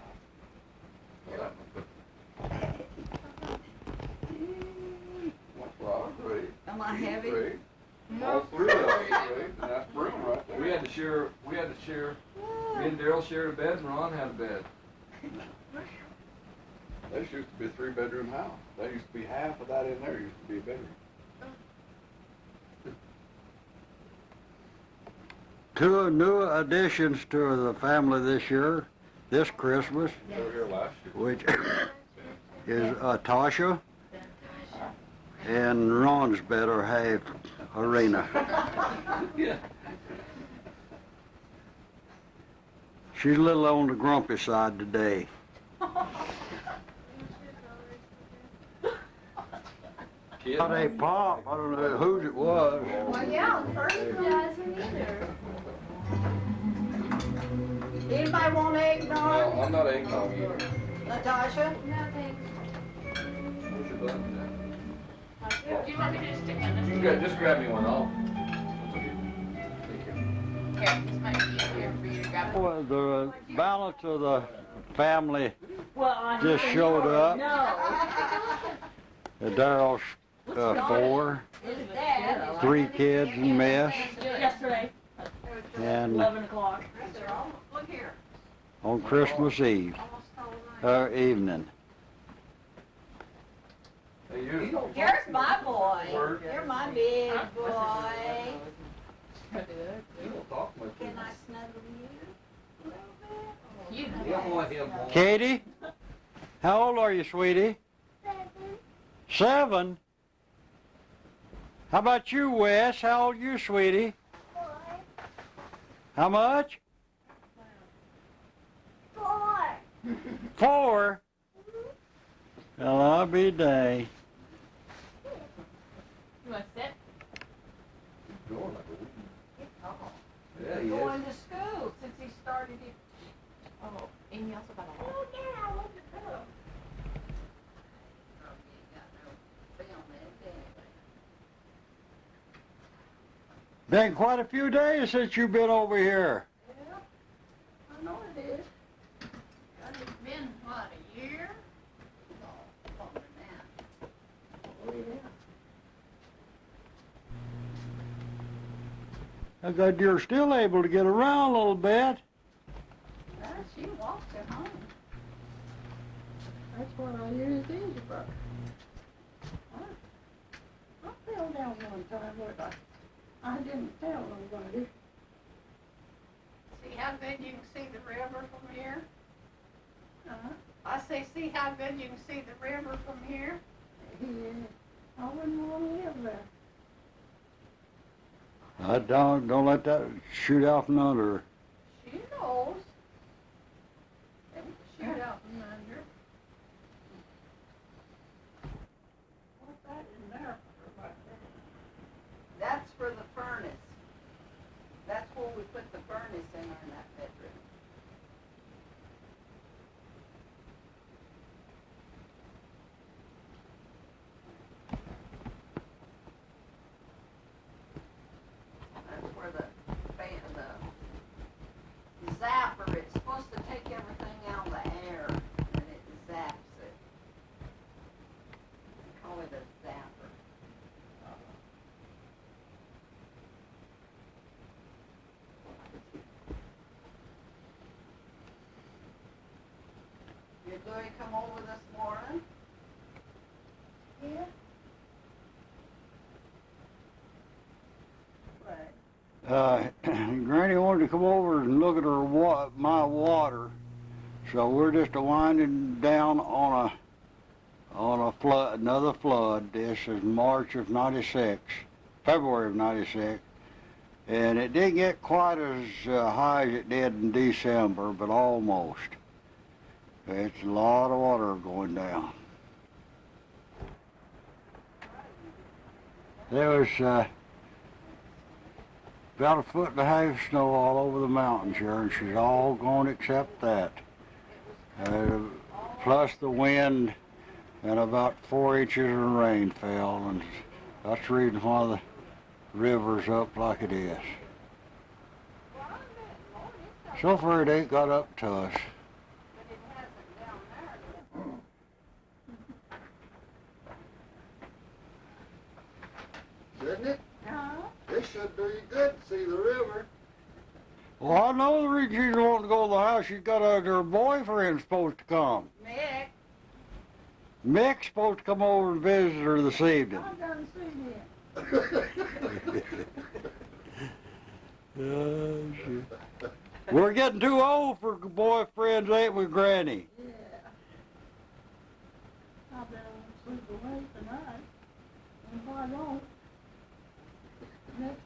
Well, I was ready. Am I heavy? Ready. All three of us was ready, and that's room right there. We had to share, me and Daryl shared a bed, and Ron had a bed. This used to be a 3-bedroom house. There used to be half of that in there used to be a bedroom. Two new additions to the family this year, this Christmas, They were here last year. which is Tasha and Ron's better half, Arena. Yeah. She's a little on the grumpy side today. Kid. Not a pop, I don't know whose it was. Well, yeah, the first one. Doesn't either. Anybody want No, eggnog? I'm not eggnog either. Natasha? Nothing. Where's your button then? Do you want me to just stick on You can just grab me one, I'll. Here, this might be easier for you to grab it. Well, the balance of the family Well, just showed up. No. Daryl's 4, His dad. 3 kids and mess, Yesterday, and 11 o'clock. Look here. on Christmas Eve, evening. Hey, you. Here's my boy. Word. You're my big boy. You don't talk much. Can I snuggle you? A little bit? You don't want him. Katie, how old are you, sweetie? 7? How about you, Wes? How old are you, sweetie? 4. How much? 4. 4? Well, I'll be dang. You want to sit? Yeah, he is. Going to school since he started it. Oh, Amy also got a lot. Been quite a few days since you've been over here. I know it is. But it's been, what, a year? Oh, longer than that. Oh, yeah. I got you're still able to get around a little bit. Well, she walks at home. That's what I use these for. I fell down one time where I didn't tell nobody. See how good you can see the river from here? Uh-huh. I say, see how good you can see the river from here? Yeah, I wouldn't want to live there. I don't let that shoot out from under her. She knows. They want to shoot out from under. What's that in there for right there? That's for the furnace. That's where we put the furnace in that bedroom. That's where the fan, the zapper, it's supposed to take everything out of the air, and it zaps it. They call it a zapper. Did Louis come over this morning? Yeah. Right. Granny wanted to come over and look at her my water. So we're just winding down on a flood, another flood. This is March of '96, February of '96, and it didn't get quite as high as it did in December, but almost. It's a lot of water going down. There was about 1.5 feet of snow all over the mountains here, and she's all gone except that. Plus the wind, and about 4 inches of rain fell, and that's the reason why the river's up like it is. So far it ain't got up to us. Didn't it? It should do you good to see the river. Well, I know the reason she's wanting to go to the house. She's got her boyfriend's supposed to come. Mick, Mick's supposed to come over and visit her this evening. I done seen him. We're getting too old for boyfriends, ain't we, Granny? Yeah. I've been sleep away tonight. And if I don't, next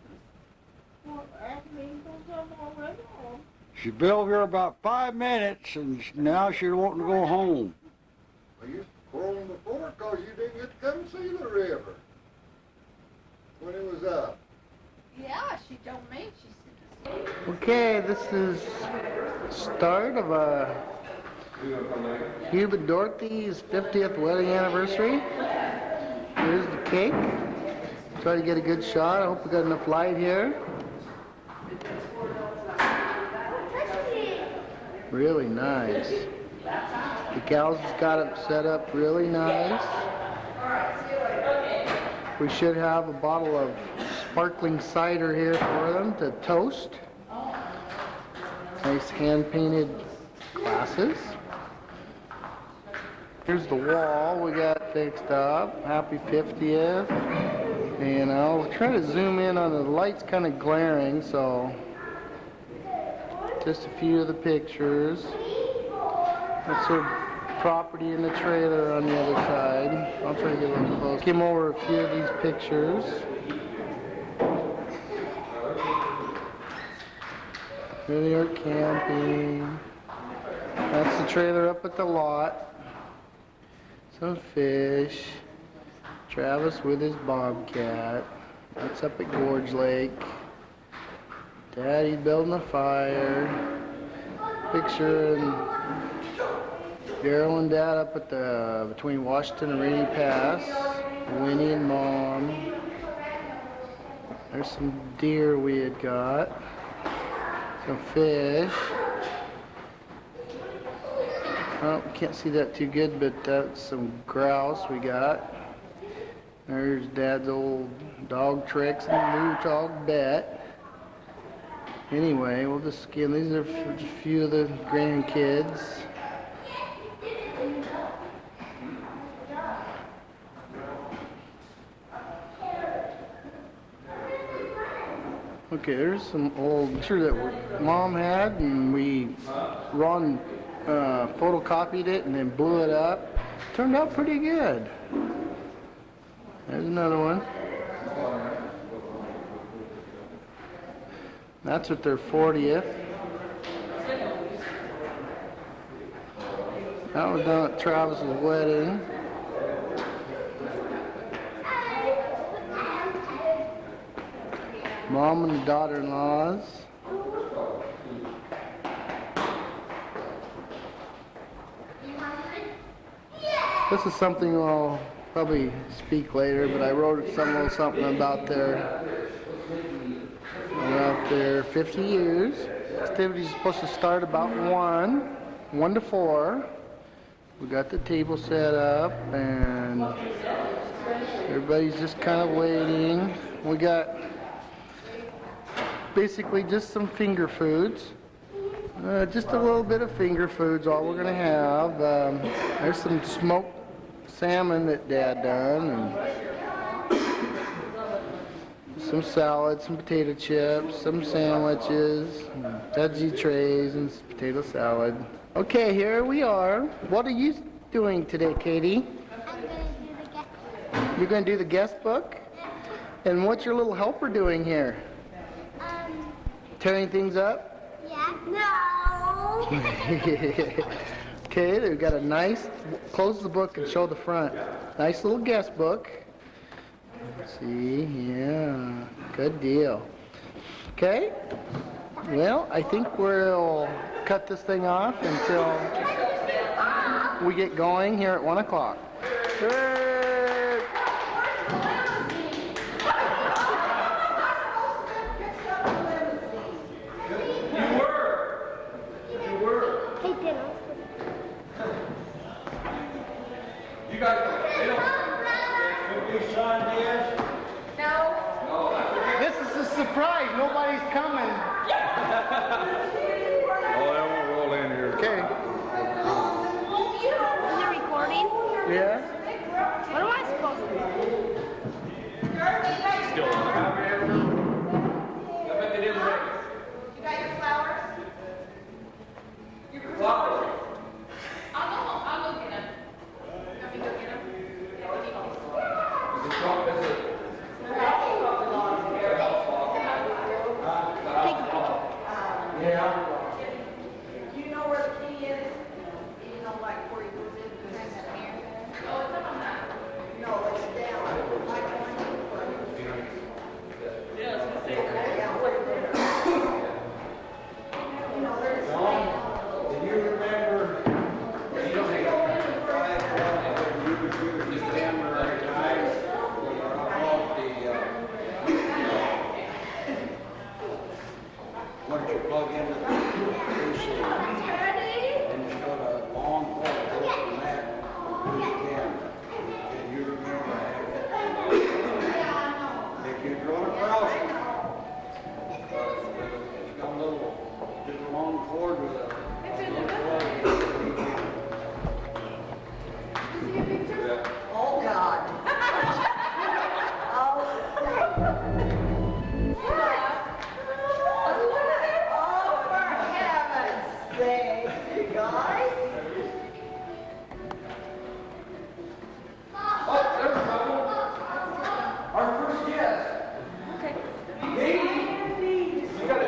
well, after me goes up already. She's been over here about 5 minutes, and now she's wanting to go home. Well, you quarreling before because you didn't get to come see the river when it was up. Yeah, she told me. She said, Okay, this is start of Hugh and Dorothy's 50th wedding anniversary. Here's the cake. Try to get a good shot. I hope we got enough light here. Really nice. The gals has got it set up really nice. We should have a bottle of sparkling cider here for them to toast. Nice hand-painted glasses. Here's the wall we got fixed up. Happy 50th. And I'll try to zoom in on the light's kind of glaring, so just a few of the pictures. That's her property in the trailer on the other side. I'll try to get a little close. Came over a few of these pictures. Here they are camping. That's the trailer up at the lot. Some fish. Travis with his bobcat. That's up at Gorge Lake. Daddy building a fire. Picture and Daryl and Dad up at the between Washington and Rainy Pass. Winnie and Mom. There's some deer we had got. Some fish. Oh, can't see that too good, but that's some grouse we got. There's Dad's old dog tricks and new dog bet. Anyway, we'll just skim. These are a few of the grandkids. Okay, there's some old picture that Mom had, and Ron photocopied it and then blew it up. Turned out pretty good. There's another one. That's at their 40th. That was done at Travis's wedding. Mom and the daughter-in-laws. This is something I'll probably speak later, but I wrote something about their 50 years. Activities are supposed to start about 1 to 4. We got the table set up and everybody's just kind of waiting. We got basically just some finger foods. Just a little bit of finger foods, all we're gonna have. There's some smoked salmon that Dad done, and some salad, some potato chips, some sandwiches, veggie trays, and potato salad. Okay, here we are. What are you doing today, Katie? You're going to do the guest book? And what's your little helper doing here? Tearing things up? Yeah. No. Okay, they've got a nice, close the book and show the front. Nice little guest book. Let's see, yeah, good deal. Okay, well, I think we'll cut this thing off until we get going here at 1 o'clock. Hey, Dennis. You guys, they don't. This is a surprise, nobody's coming. Oh, they won't roll in here. Okay, Is it recording? yeah? What am I supposed to do? Still on. I bet they didn't make it. You got your flowers? Flowers. I'll go get them. Let me go get them. Do you know where the key is? You know, like where he goes in to hang that hand? Oh, it's up on that. No, it's down. Like on your foot. Yeah, I was gonna say. Yeah, wait there. You know, there's a stand. Do you remember, you don't have to try it, you would do the camera guys, once you plug into the PC, and you go to long pole, go from that to the camera, and you remember having, if you draw across it, it's got a little, just a long cord with a little plug. Oh, God. Oh, for heaven's sake, you guys. Oh, there's a couple. Our first guest. Katie. You got it.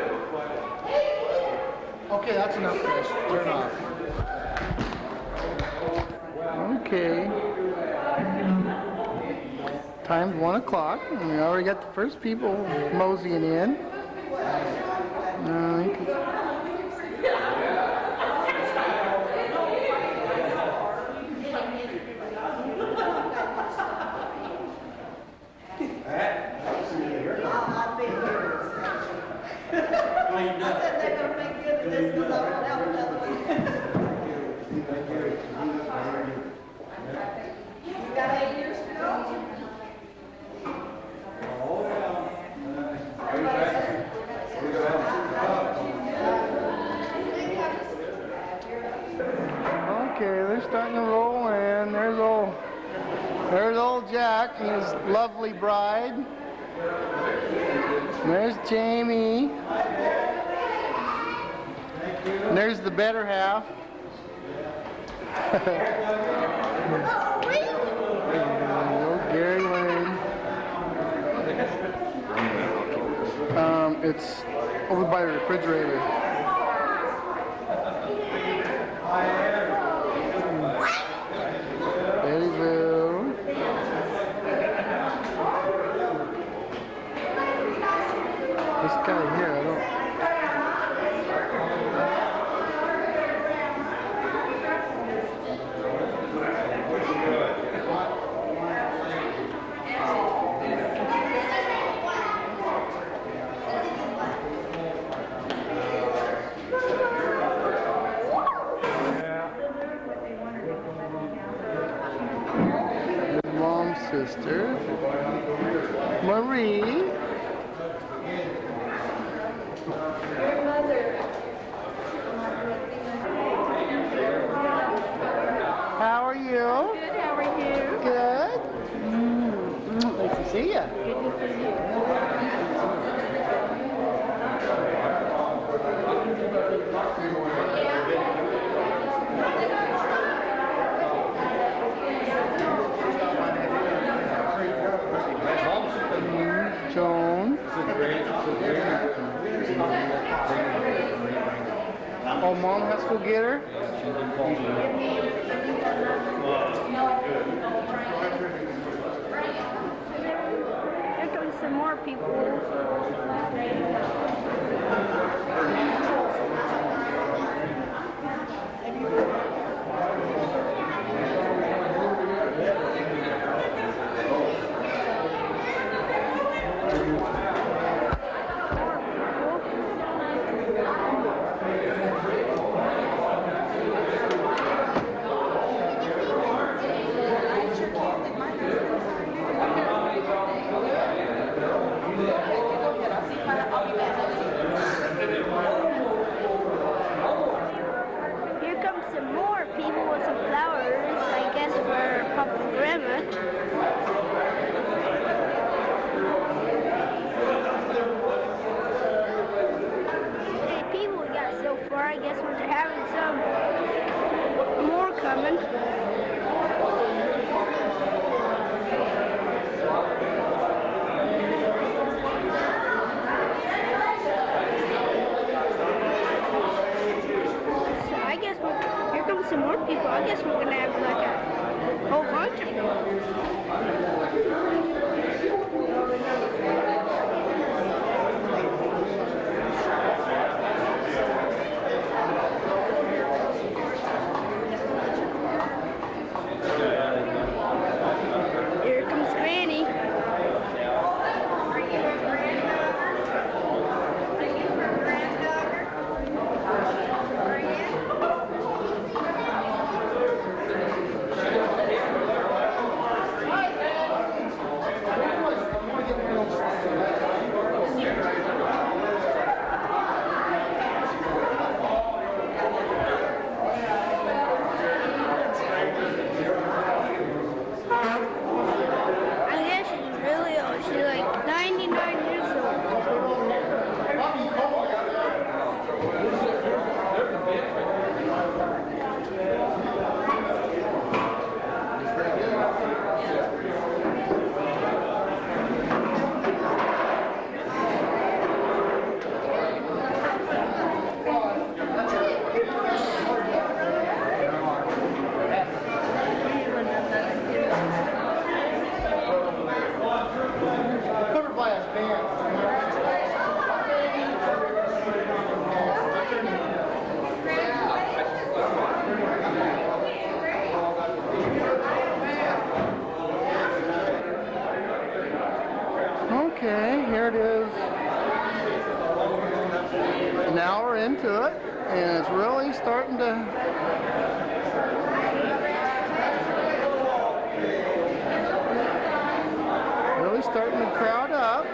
Okay, that's enough, Chris. Turn off. Okay. Time's 1 o'clock, and we already got the first people moseying in. I'll be here. I said they're gonna make good at this because I won't have another one. You got 8 years to go? Okay, they're starting to roll in. There's old Jack and his lovely bride. And there's Jamie. And there's the better half. Oh, Gary Lane. It's over by the refrigerator. Betty Boo. This guy here, I don't. His mom's sister, Marie. How are you? Good, how are you? Good. Nice to see you. Good to see you. Joan. Oh, Mom has to go get her? Here comes some more people. Here comes some more people with some flowers, I guess for Papa and Grandma. Hey, people we got so far, I guess we're having some more coming. So I guess here comes some more people. I guess we're gonna have like a whole bunch of them. Here comes Granny. I guess she's really old. She's like 99 years Covered by a band. Okay, here it is. An hour into it, and it's really starting to crowd up.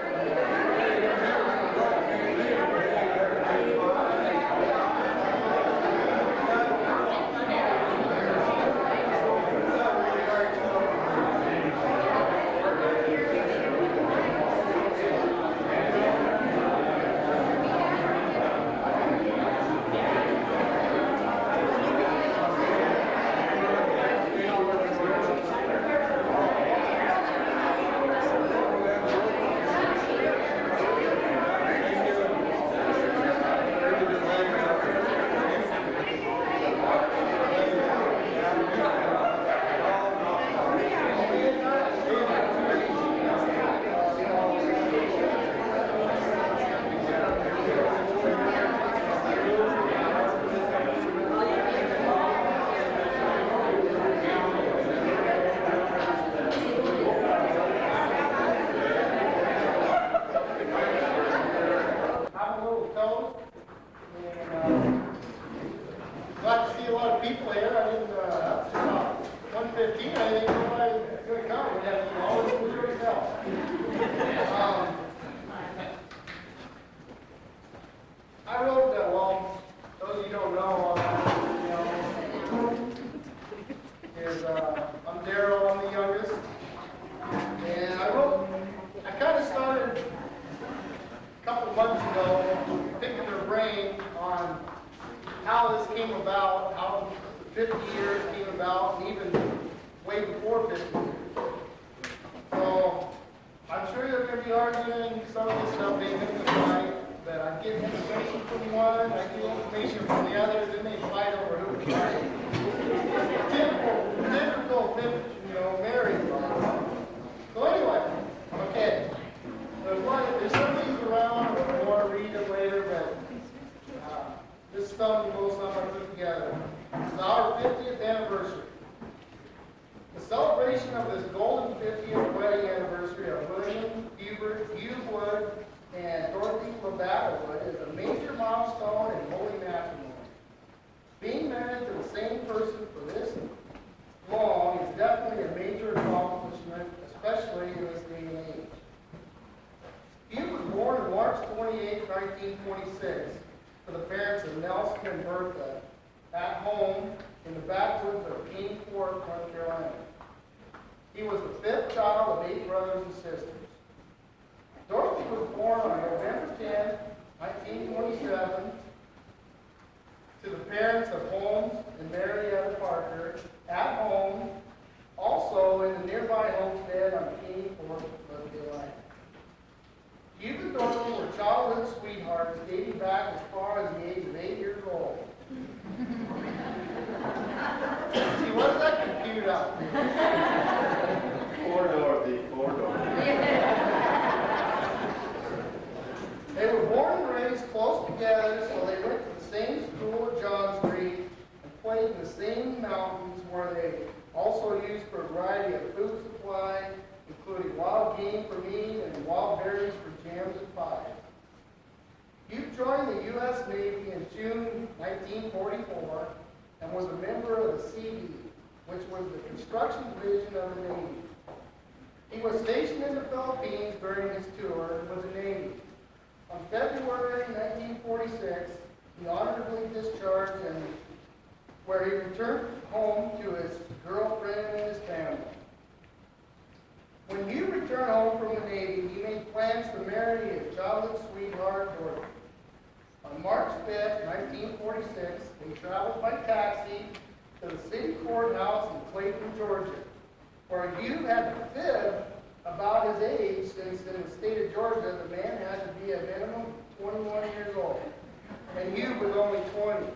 Glad to see a lot of people here. I didn't, it's about 1:15. I didn't know nobody was going to come. We had all the food ourselves. I wrote that, well, those of you who don't know, I'm Daryl, I'm the youngest. And I kind of started a couple months ago picking their brain on how this came about, how the way before 50 years. So, I'm sure they're going to be arguing some of this stuff maybe tonight, but I get information from one, I get information from the other, then they fight over who's right. Typical, married law. So anyway, okay. There's some things around, if you want to read it later, but this is something most of them I put together. It's our 50th anniversary. The celebration of this golden 50th wedding anniversary of William Hubert Hugh Wood and Dorothy Labatt Wood is a major milestone in holy matrimony. Being married to the same person for this long is definitely a major accomplishment, especially in this day and age. Hugh was born on March 28, 1926, to the parents of Nelson and Bertha at home in the backwoods of King Fork, North Carolina. He was the fifth child of 8 brothers and sisters. Dorothy was born on November 10, 1927, to the parents of Holmes and Marietta Parker at home, also in the nearby homestead on King Fork, North Carolina. Hugh and Dorothy were childhood sweethearts dating back as far as the age of 8 years old. See, what does that compute out? Poor Dorothy, poor Dorothy. They were born and raised close together, so they went to the same school at John Street and played in the same mountains where they also used for a variety of food supply, including wild game for meat and wild berries for jams and pies. Hugh joined the U.S. Navy in June 1944 and was a member of the CD, which was the construction division of the Navy. He was stationed in the Philippines during his tour with the Navy. On February 1946, he honorably discharged and where he returned home to his girlfriend and his family. When Hugh returned home from the Navy, he made plans to marry his childhood sweetheart, Dorothy. On March 5, 1946, they traveled by taxi to the city courthouse in Clayton, Georgia, where Hugh had to fib about his age, since in the state of Georgia, the man had to be a minimum of 21 years old, and Hugh was only 20.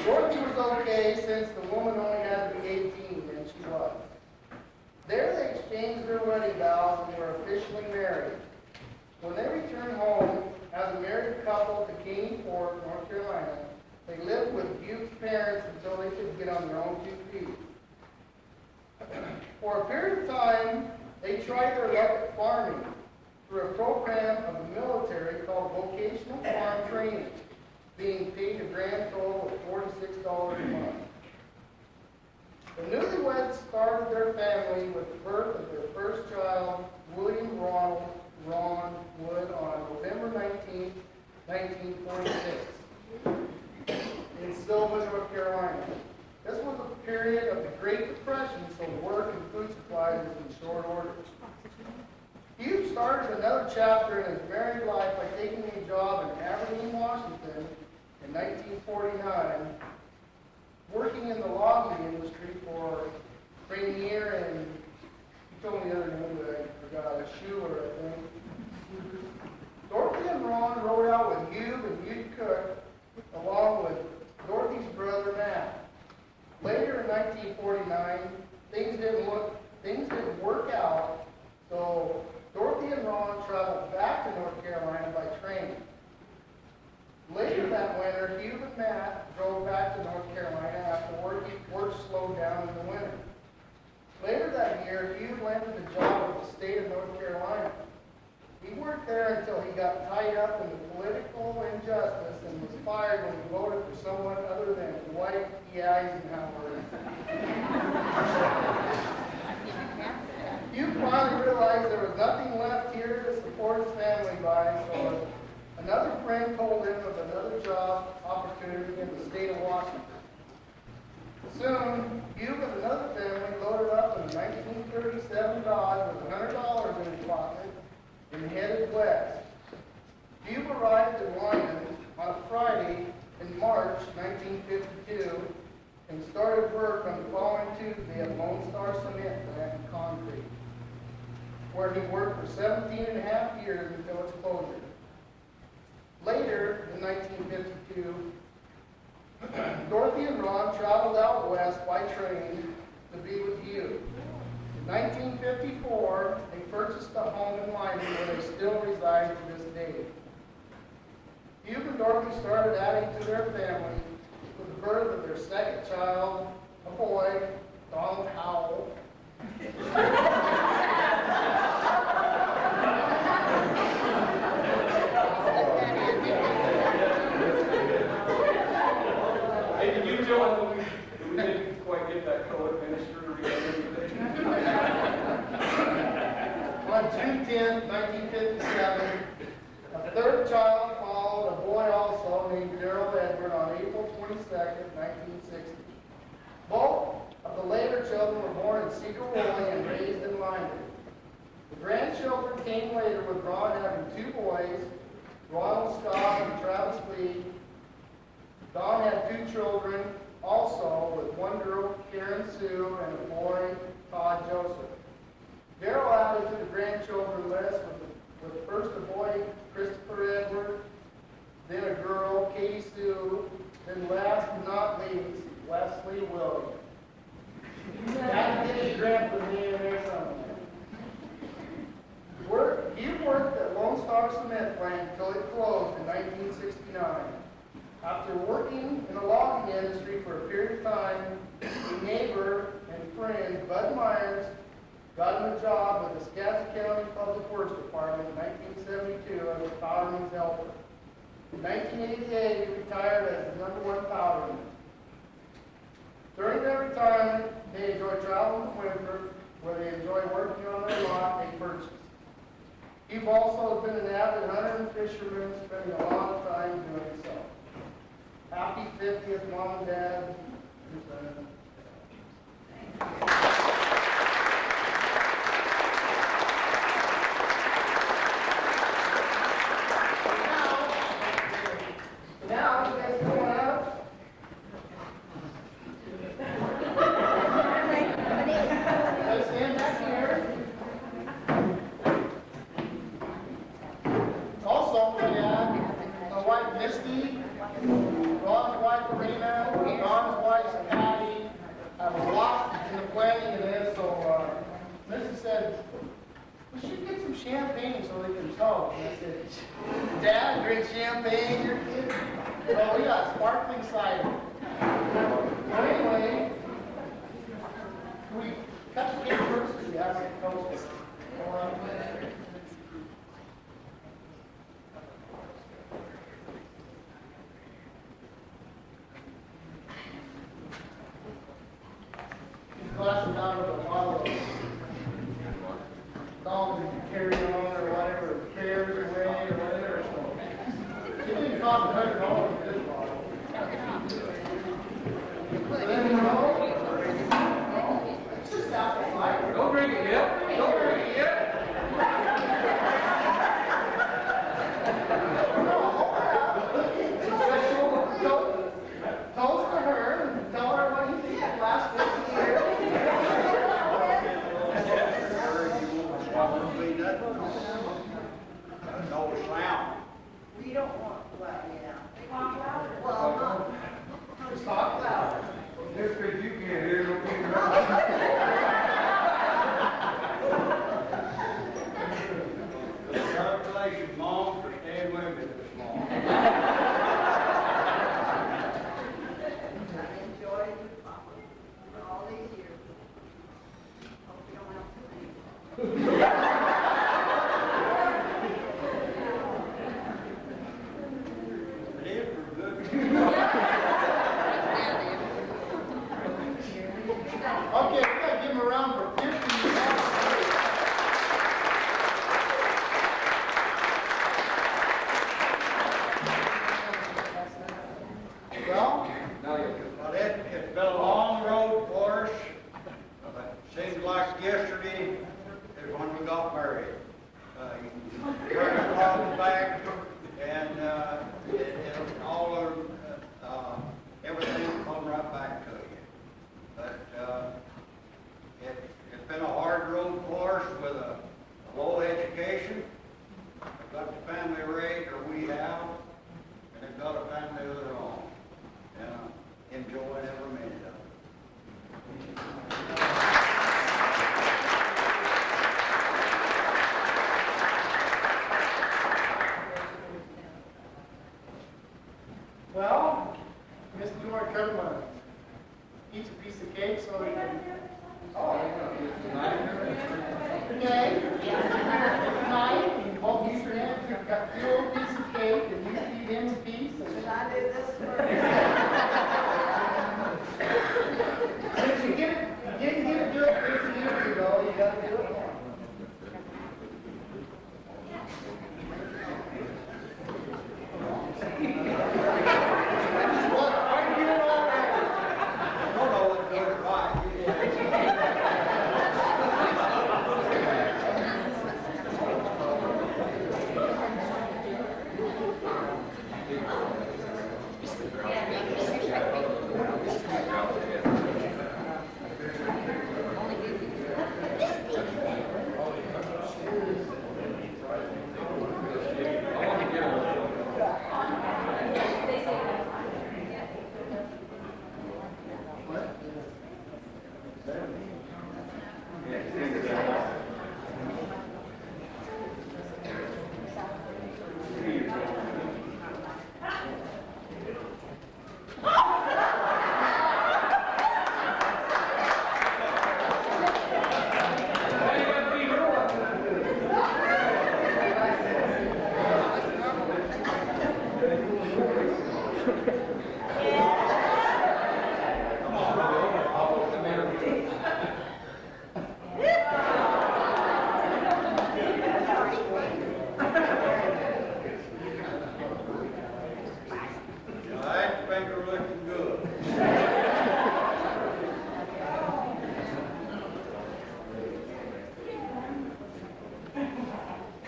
Dorothy was okay, since the woman only had to be 18, and she was. There they exchanged their wedding vows and were officially married. When they returned home as a married couple to King Fork, North Carolina, they lived with Hugh's parents until they could get on their own 2 feet. For a period of time, they tried their luck at farming through a program of the military called Vocational Farm Training, being paid a grand total of $46 a month. The newlyweds started their family with the birth of their first child, William Ron Wood, on November 19, 1946, in Sylva, North Carolina. This was a period of the Great Depression, so work and food supplies was in short order. Hugh started another chapter in his married life by taking a job in Aberdeen, Washington in 1949, working in the logging industry for Rainier and, he told me the other name, but I forgot, Schuler, I think. Dorothy and Ron rode out with Hugh and Hugh Cook, along with Dorothy's brother Matt. Later in 1949, things didn't work out, so Dorothy and Ron traveled back to North Carolina by train. Later that winter, Hugh and Matt drove back to North Carolina after work slowed down in the winter. Later that year, Hugh landed a job with the state of North Carolina. He worked there until he got tied up in the political injustice and was fired when he voted for someone other than Dwight E. Eisenhower. Hugh finally realized there was nothing left here to support his family by, so another friend told him of another job opportunity in the state of Washington. Soon, Hugh and another family loaded up in a 1937 Dodge with $100 in his pocket and headed west. Hugh arrived in London on a Friday in March 1952 and started work on the following Tuesday at where he worked for 17 and a half years until its closure. Later, in 1952, Dorothy and Ron traveled out west by train to be with Hugh. In 1954, they purchased a home in Lyman where they still reside to this day. Hugh and Dorothy started adding to their family with the birth of their second child, a boy, Donald Howell. Hey, did you join? We didn't quite get that co-administrator. On June 10, 1957, a third child followed, a boy also named Gerald Edward, on April 22nd, 1960. Both of the later children were born in Cedar Woolley and raised in Lyman. The grandchildren came later, with Ron having two boys, Ronald Scott and Travis Lee. Don had two children also, with one girl, Karen Sue, and a boy, Todd Joseph. Darrell added to the grandchildren list with first a boy, Christopher Edward, then a girl, Katie Sue, then last but not least, Wesley Williams. That did grandpa me in there somewhere. He worked at Lone Star Cement Plant until it closed in 1969. After working in the logging industry for a period of time, a neighbor and friend, Bud Myers, got him a job with the Skagit County Public Works Department in 1972 as a powderman's helper. In 1988, he retired as the #1 powderman. During their retirement, they enjoy traveling to Winthrop, where they enjoy working on their lot they purchased. He also has been an avid hunter and fisherman, spending a lot of time doing so. Happy 50th, Mom and Dad. Now, you guys come on up. Let's stand back here. Also, we have my wife Misty, Ron's wife Marina, Don's wife Patty. I have a lot in the planning of this, so Mrs. said, we should get some champagne so they can talk. And I said, Dad, drink champagne, your kids? So we got sparkling cider. So anyway, we cut the cake first because we have some toast. Glass it down with a bottle of dogs that you carry on or whatever, cares away or whatever. So it didn't cost $100 for this bottle. So then you know, it's just apple cider. Don't drink it yet. Don't drink it yet. Toast to her and tell her what you think of the last 50 years. No sound. We don't want to let me out. They want louder. Well, Just talk loud. Just 'cause you can't hear, don't mean you're Congratulations, Mom, for staying with me this long. I enjoyed you, Papa, for all these years. Hope you don't have to leave. It is for good. Okay, we gotta give him a round for 50 years. Well, Well, it's been a long road for us. But seems like yesterday is when we got married. You heard us call back, and it all of everything come right back to you. But it's been a hard road for us with a low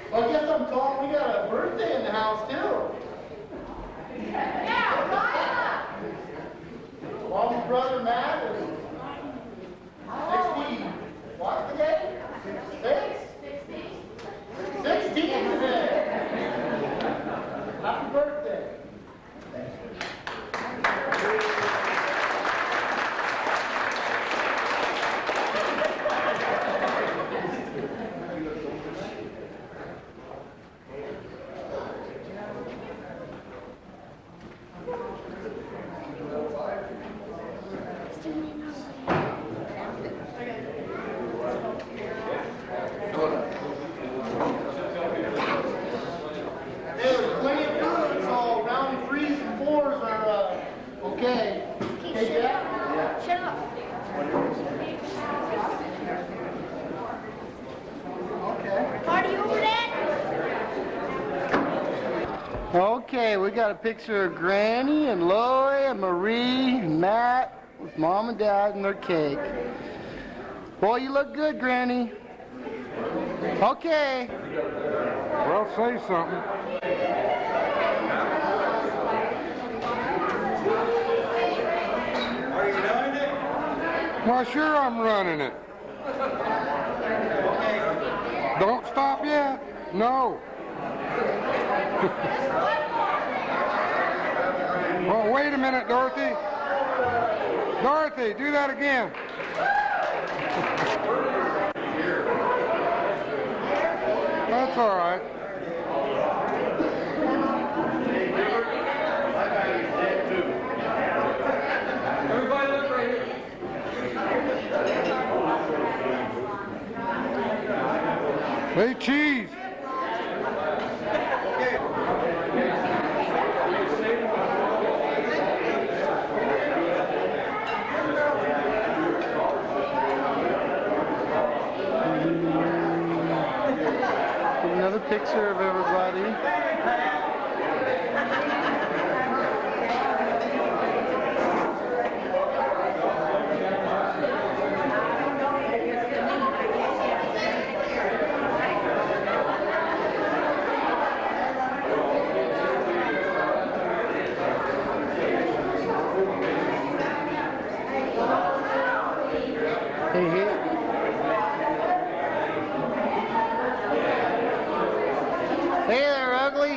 Well, I guess I'm told we got a birthday in the house too. Mom's brother Matt is 60. What today? 16 today. Happy birthday. There's plenty of food, so round and threes and fours are okay. Okay, Jeff? Shut up. Okay. Party over there? Okay, we got a picture of Granny and Loy and Marie and Matt with Mom and Dad and their cake. Boy, you look good, Granny. Okay. Well, say something. Are you doing it? Why, sure I'm running it. Don't stop yet. No. Well, wait a minute, Dorothy. Dorothy, do that again. That's all right. Everybody look right here. Hey, cheese. Another picture of everybody. Hey, hey. Hey there, ugly.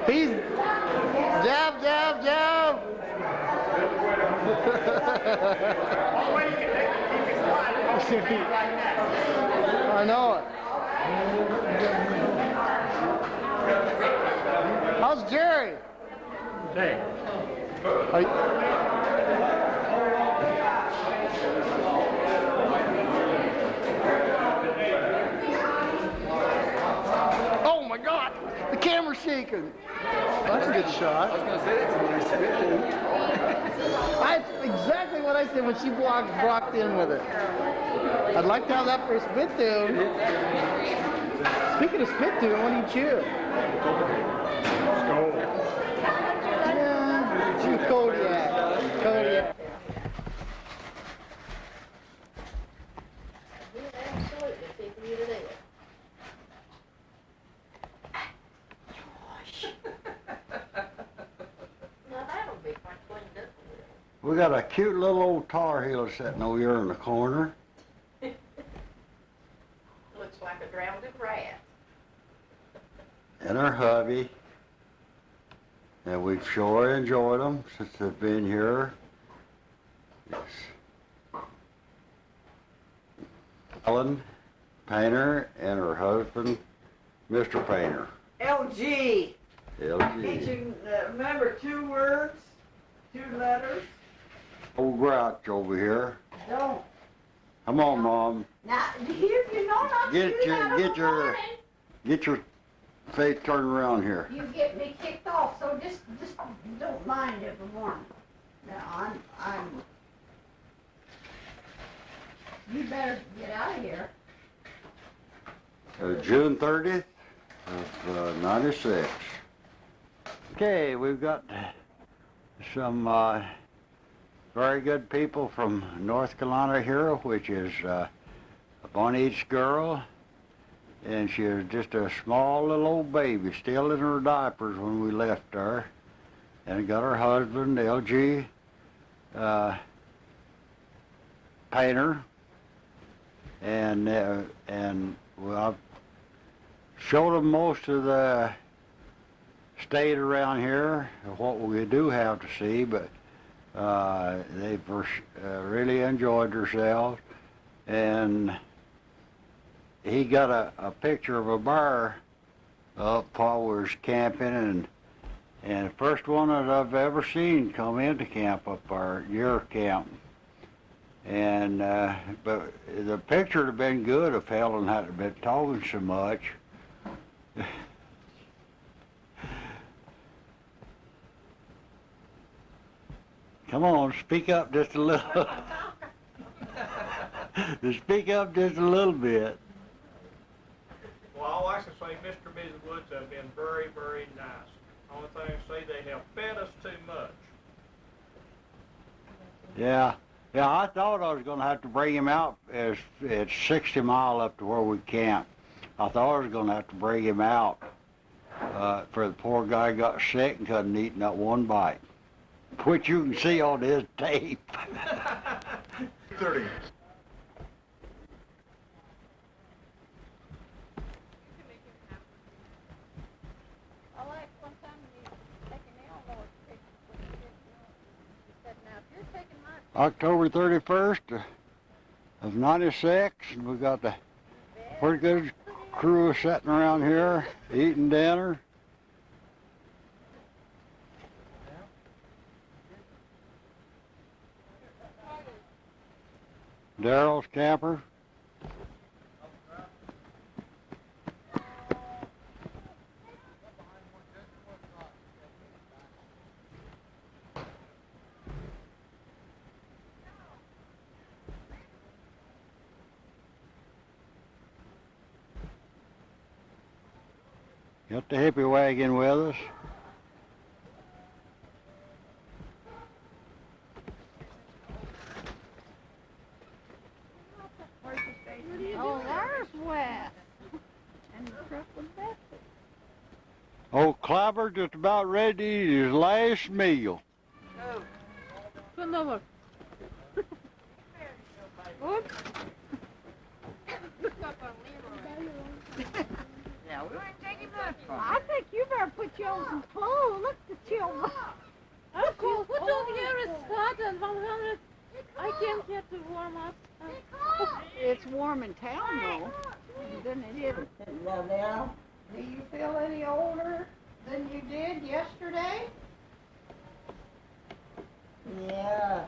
He's jab, jab, jab. I know it. How's Jerry? Hey. Are you- Oh my God! The camera's shaking. That's a good shot. I was gonna say that's a nice picture. That's exactly what I said when she blocked in with it. I'd like to have that for a spit tune. Speaking of spit tune, what do you chew? Yeah, chew Kodiak. Kodiak. Absolutely taking you to there. Now that'll be quite cleaned up. We got a cute little old Tar Heel sitting over here in the corner. Looks like a drowned rat. And her hubby. And we've sure enjoyed them since they've been here. Yes. Ellen Painter and her husband, Mr. Painter. LG. Did LG. you remember 2 words, 2 letters? Old Grouch over here. Don't. Come on, Mom. Now, here, you know not to Get do that on the morning. Get your face turned around here. You get me kicked off, so just don't mind it for morning. Now, I'm, you better get out of here. June 30th of 96. Okay, we've got some very good people from North Carolina here, which is a Bonnie's girl, and she was just a small little old baby, still in her diapers when we left her. And got her husband, LG Painter, and well, I've showed them most of the state around here, what we do have to see, but they've really enjoyed themselves. And he got a picture of a bear up while we was camping, and the first one that I've ever seen come into camp up there, your camp. And but the picture would have been good if Helen hadn't been talking so much. Come on, speak up just a little. Speak up just a little bit. Well, all I can say, Mr. and Mrs. Woods have been very, very nice. Only thing I say, they have fed us too much. Yeah, I thought I was going to have to bring him out. It's 60 miles up to where we camp. I thought I was going to have to bring him out for the poor guy got sick and couldn't eat not one bite, which you can see on his tape. 30. I like one time you taking Elmore's picture when you did, you said, now if you're taking my October 31st of 96, and we got the pretty good crew sitting around here eating dinner. Daryl's camper. Got the hippie wagon with us. Oh, there's Wes. And the truck was Bessie. Old Clobber just about ready to eat his last meal. Oh. Put over. Oops. Yeah, we ain't taking much from I think you better put yours in full. Look at the chill. Uncle, put on here is hot and 100. I can't get to warm up. It's warm in town though. than it is. Well, now, do you feel any older than you did yesterday? Yeah,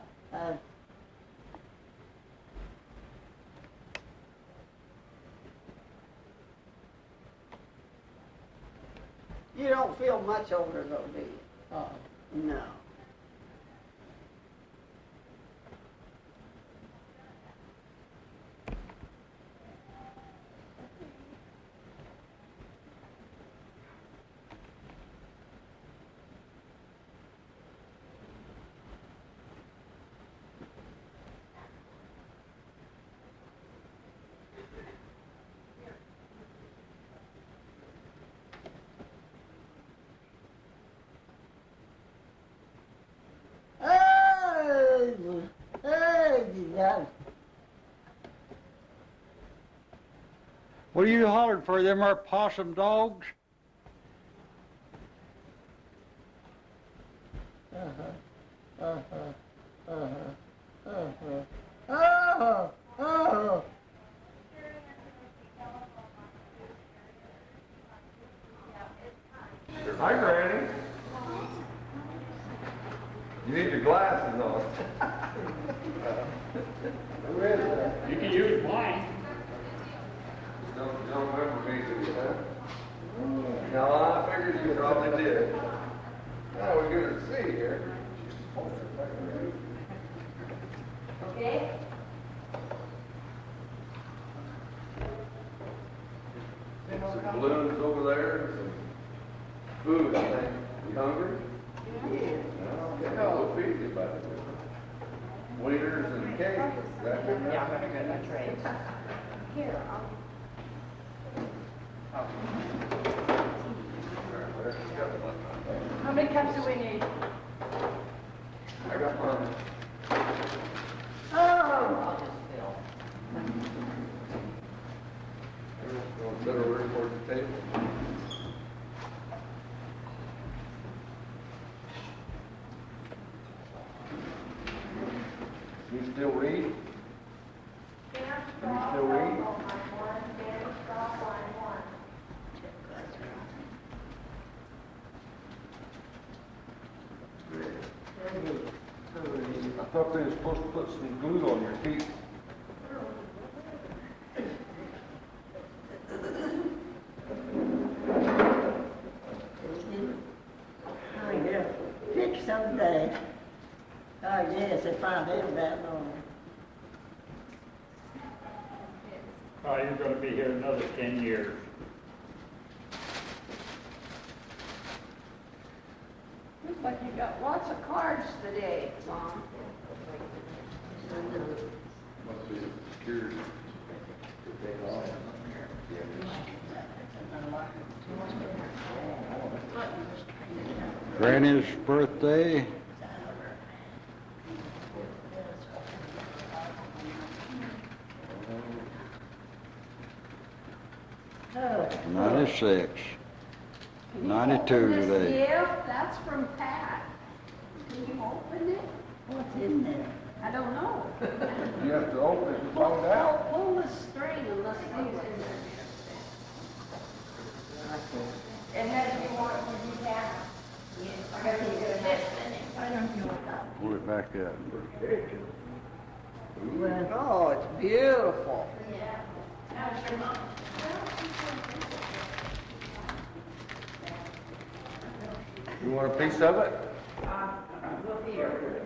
you don't feel much older though, do you? No. What are you hollering for, them are possum dogs? Hi, Granny. You need your glasses on. You can use mine. Don't remember me, do you, huh? No, I figured you probably did. Now we're good to see here. Okay. Some balloons over there, and some food, I think. You hungry? Yeah. No, we'll feed you, buddy. Wieners and cake. Is that good? Yeah, I'm gonna go to that trade. Here, How many cups do we need? I got one. I'll just fill. Everyone's better work towards the table. You still read? You still read? I thought they were supposed to put some glue on your feet. Fix someday. Oh, yes, if I live that long. Oh, you're gonna be here another 10 years. Looks like you got lots of cards today, Mom. Must be security. Granny's birthday. Oh. 96. 92 today. Gift, that's from Pat. Can you open it? What's in there? I don't know. You have to open it and find out. Pull the string and let's see what's in there. And then you want to do that? Yes. I gotta get this in it. I don't know that. Pull it back up. Oh, it's beautiful. Yeah. How's your mom? You want a piece of it? Look here.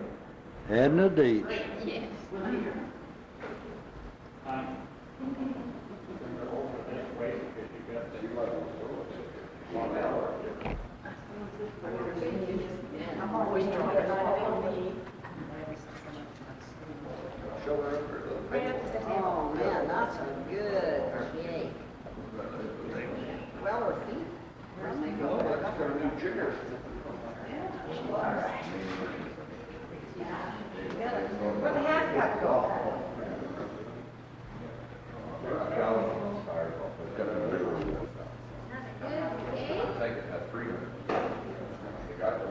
Adding a date. Yes. I'm always trying to Oh, man, that's a good cake. Well, her feet. Oh, that's got a new jigger. Where the hat got go?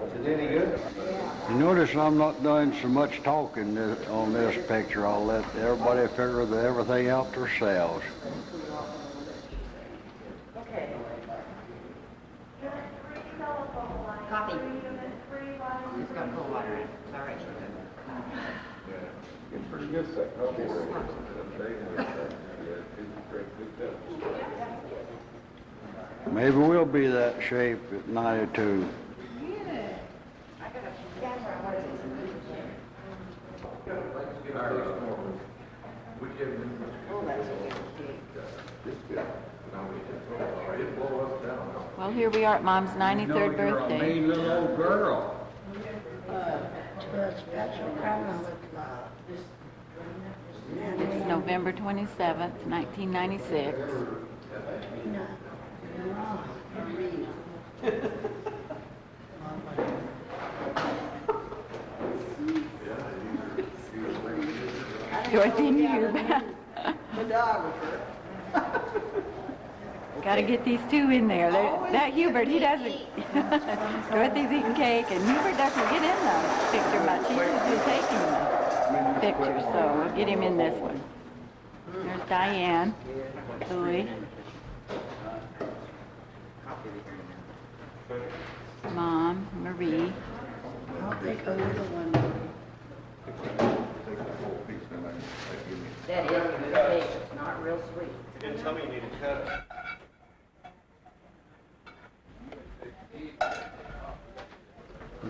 Is it any good? You notice I'm not doing so much talking on this picture. I'll let everybody figure everything out themselves. Coffee. It's got cold water in it. It's all right. It's pretty good, that coffee. Maybe we'll be that shape at 92. Well, here we are at Mom's 93rd birthday. You're a mean little old girl. It's November 27th, 1996. Dorothy and Hubert. Photographer. Got to get these two in there. That Hubert, he doesn't. Dorothy's eating cake, and Hubert doesn't get in the picture much. He's usually taking the picture, so we'll get him in this one. There's Diane, Louie, Mom, Marie. I'll take a little one. That is a good cake. It's not real sweet. You didn't tell me you needed to cut it.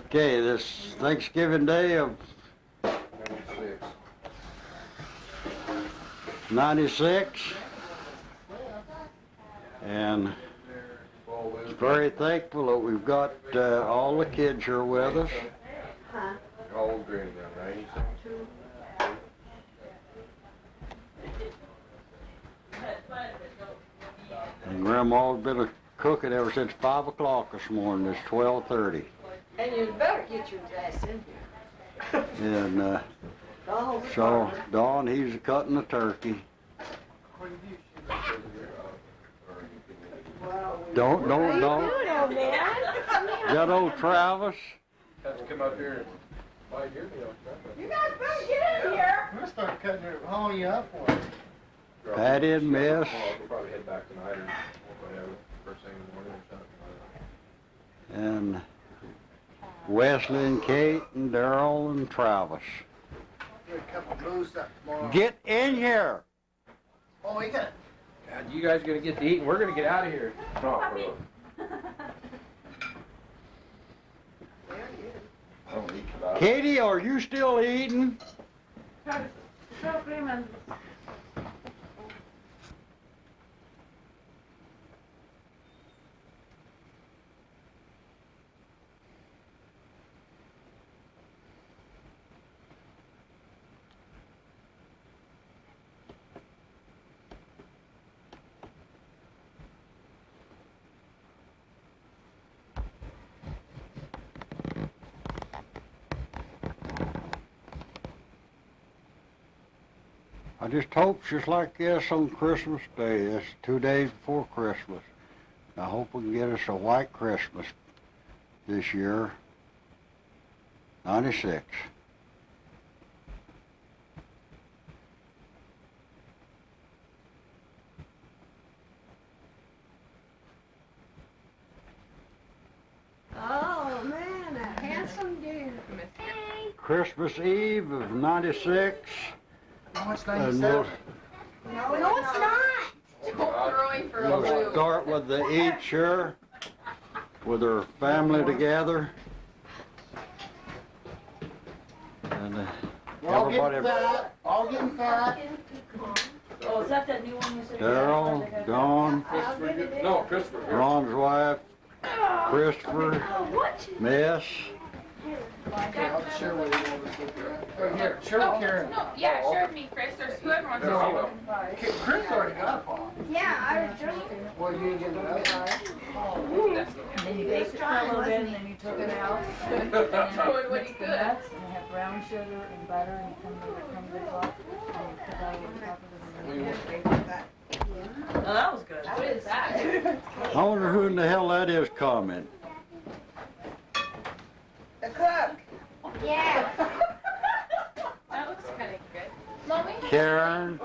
Okay, this Thanksgiving Day of 96, and very thankful that we've got all the kids here with us. Huh? How old Granny now, 96? And Grandma's been cooking ever since 5 o'clock this morning. It's 12:30. And you better get your dress in here. And so Don, he's cutting the turkey. Don't. Got old Travis. Have to come up here and bite your meal. You guys better get in here. I'm gonna start cutting it, hauling you up for it. Patty and Miss. We'll probably head back tonight or whatever, first thing in the morning or something. And Wesley and Kate and Daryl and Travis. Get a couple booze up tomorrow. Get in here. Oh, we got. God, you guys are gonna get to eat and we're gonna get out of here. Not really. I don't eat tonight. Katie, are you still eating? I just hope just like this on Christmas Day. It's 2 days before Christmas. I hope we can get us a white Christmas this year. 96. Oh, man, a handsome deer. Christmas Eve of 96. No, it's And 97. No, it's not. Don't throw him for a we'll loop. start with the each here, with her family together. And All everybody, getting fat. All getting fat. Oh, is that that new one you said? Daryl, Dawn, No, Christopher. Ron's wife, Christopher, Miss. I'll share with you. Here, share with Karen. No, yeah, share with me, Chris, or whoever wants to No, share. Chris already got a paw. Yeah, I was drinking. Well, you ain't getting it up. And then you baked it for a little bit, and then you took it out. And then What mixed he the could. nuts, and you have brown sugar and butter, and you come to the top, and you put that over top of it. Oh, that was good. What is that? I wonder who in the hell that is coming. The cook. Yeah. That looks kind of good. Mommy? Karen,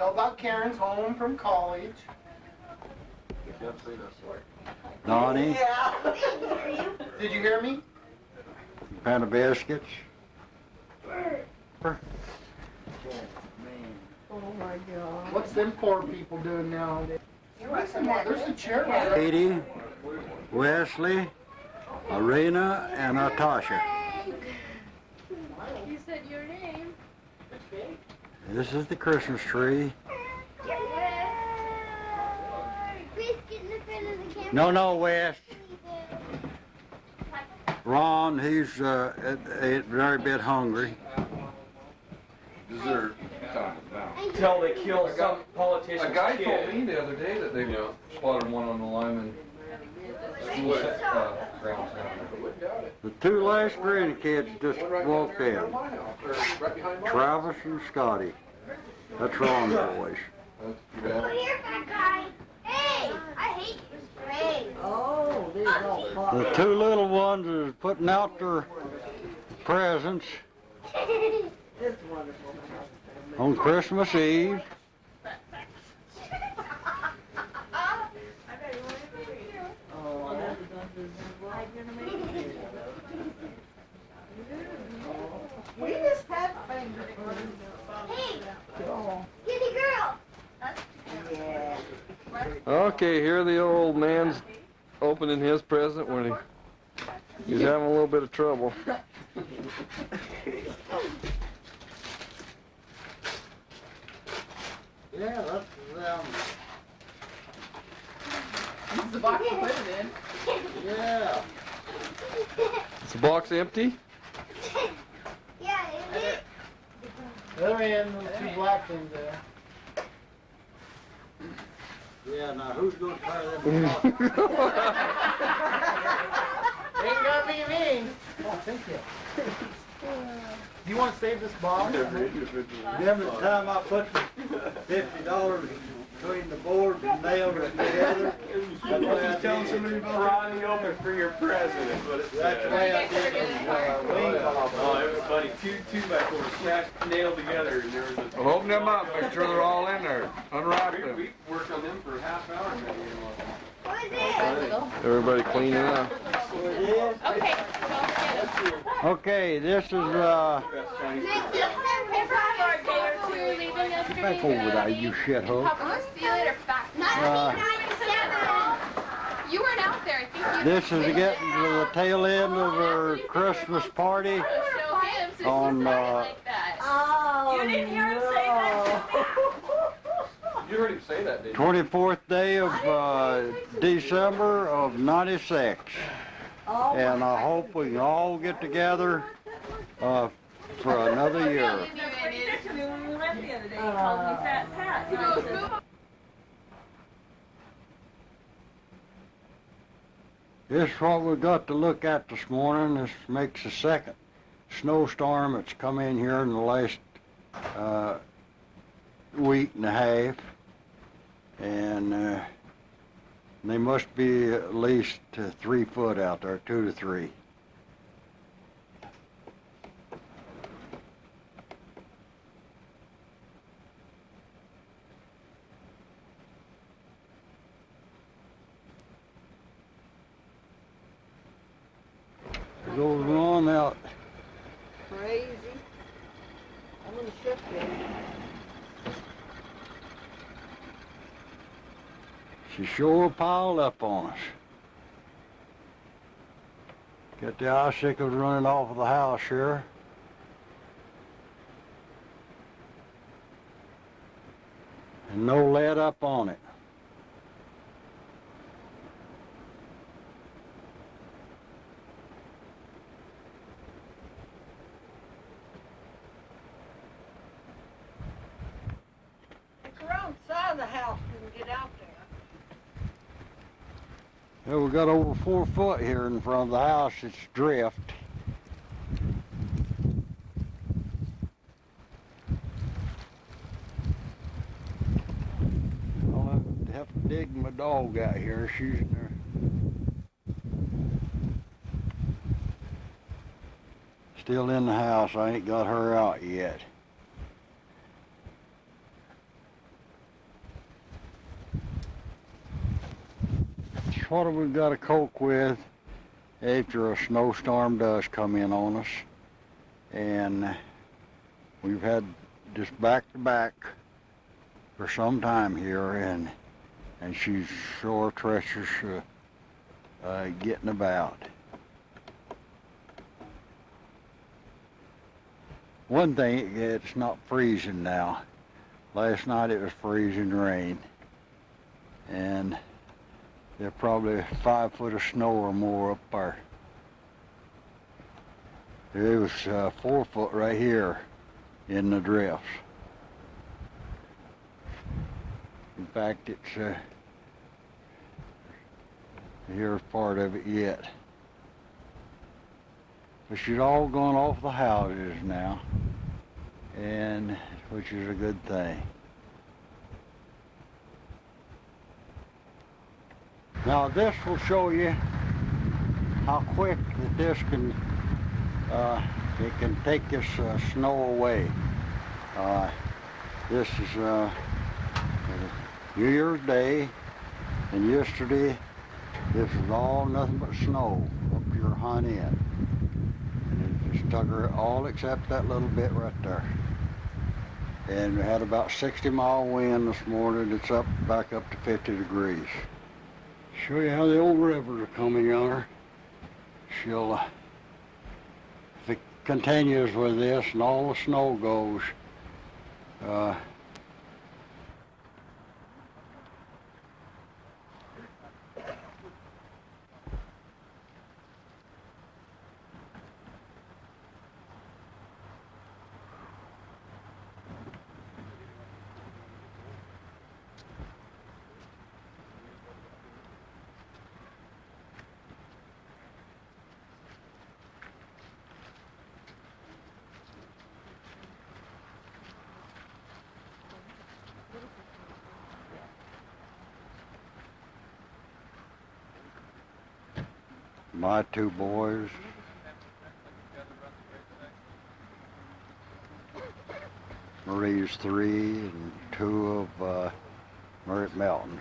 It's all about Karen's home from college. Can't see this. Donnie, Did you hear me? pan of biscuits. Oh my God. What's them poor people doing now? There's a chair right there. Katie, Wesley, Arena, and Natasha. You said your name. This is the Christmas tree. No, Wes. Ron, he's a very bit hungry. Dessert time now. Until they kill some politician's A guy kid. told me the other day that they spotted one on the Lyman school grounds down there. The two last grandkids just walked in. Right behind mine. Travis and Scotty. That's Ron's boys. That's too bad. Here, fat guy. Hey, I hate you. Hey. Oh, these all pop. The two little ones is putting out their presents It's wonderful to have a family. on Christmas Eve. Oh, we just had finger fun. Hey, Oh. kitty girl. Yeah. Okay, here the old man's opening his present when he's having a little bit of trouble. Yeah, that's This is the box to put it in. yeah. Is the box empty? Yeah, it is. Other end, those two black things there. Yeah, now who's gonna try them off? Ain't gonna be me. Oh, thank you. Do you want to save this box? Remember the time I put $50 between the boards and nailed it together? That's why I Telling did somebody it. about Ronnie open for your president, but it's That's why I did it. Oh, it was funny. Two by fours smashed, nailed together, and there was a. Well, open them up, make sure they're all in there. Unwrap them. We worked on them for a half hour maybe. What is it? Everybody cleaning up. Okay, don't get it. Okay, this is, back over there, you shithole. See you later, fat. You weren't out there. I think you. This is getting to the tail end of our Christmas party Show him since on, he's starting like that. Oh, You didn't hear him say that? You heard him say that, didn't you? 24th day of December of '96. Oh, And I hope we can all get together for another year. When we left the other day, he called me Fat Pat. He goes, move on. This is what we got to look at this morning. This makes the second snowstorm that's come in here in the last week and a half. And they must be at least 3 foot out there, 2 to 3. It goes on out. crazy. I'm gonna ship this. She sure piled up on us. Got the icicles running off of the house here. And no lead up on it. It's around the side of the house when you get out there. Yeah, we got over 4 foot here in front of the house. It's drift. I'll have to dig my dog out here. She's in there. Still in the house. I ain't got her out yet. what have we got to cope with after a snowstorm does come in on us. And we've had just back to back for some time here, and she's sure treacherous getting about. One thing, it's not freezing now. Last night it was freezing rain, and there's probably 5 foot of snow or more up there. It was 4 foot right here in the drifts. In fact, it's here's part of it yet. But she's all gone off the houses now, and which is a good thing. Now this will show you how quick that this can it can take this snow away. This is New Year's Day, and yesterday this was all nothing but snow up to your hind end. And it just took her all except that little bit right there. And we had about 60-mile wind this morning. It's up back up to 50 degrees. Show you how the old rivers are coming yonder. She'll if it continues with this and all the snow goes, my 2 boys, Marie's 3 and 2 of Merritt Melton's.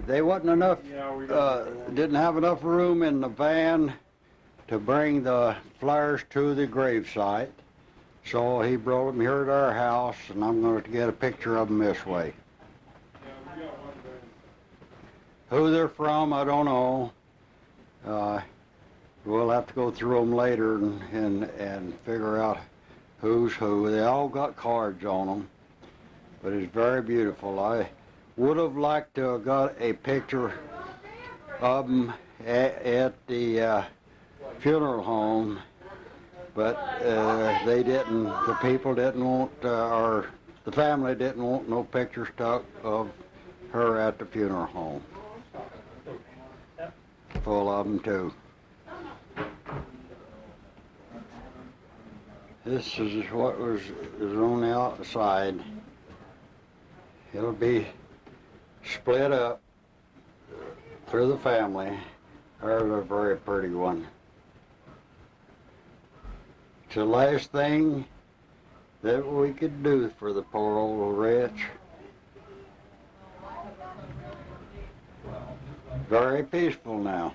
They wasn't enough, didn't have enough room in the van to bring the flowers to the gravesite, so he brought them here to our house, and I'm going to get a picture of them this way. Who they're from, I don't know. We'll have to go through them later and figure out who's who. They all got cards on them, but it's very beautiful. I would have liked to have got a picture of them at the funeral home, but they didn't, the people didn't want, or the family didn't want no pictures took of her at the funeral home. Full of them too. This is what is on the outside. It'll be split up through the family. There's a very pretty one. It's the last thing that we could do for the poor old wretch. Very peaceful now.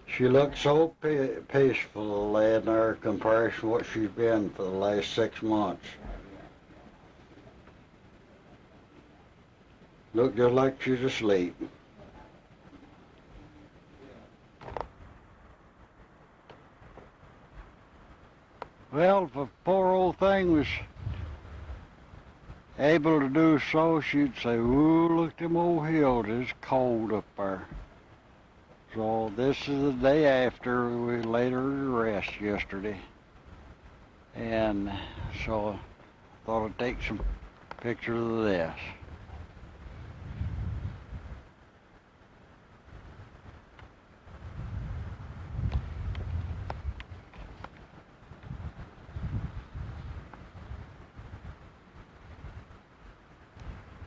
She looks so peaceful, lad, in her comparison to what she's been for the last 6 months. Look just like she's asleep. Well, the poor old thing was able to do so, she'd say, ooh, look at them old hills, it's cold up there. So this is the day after we laid her to rest yesterday. And so I thought I'd take some pictures of this.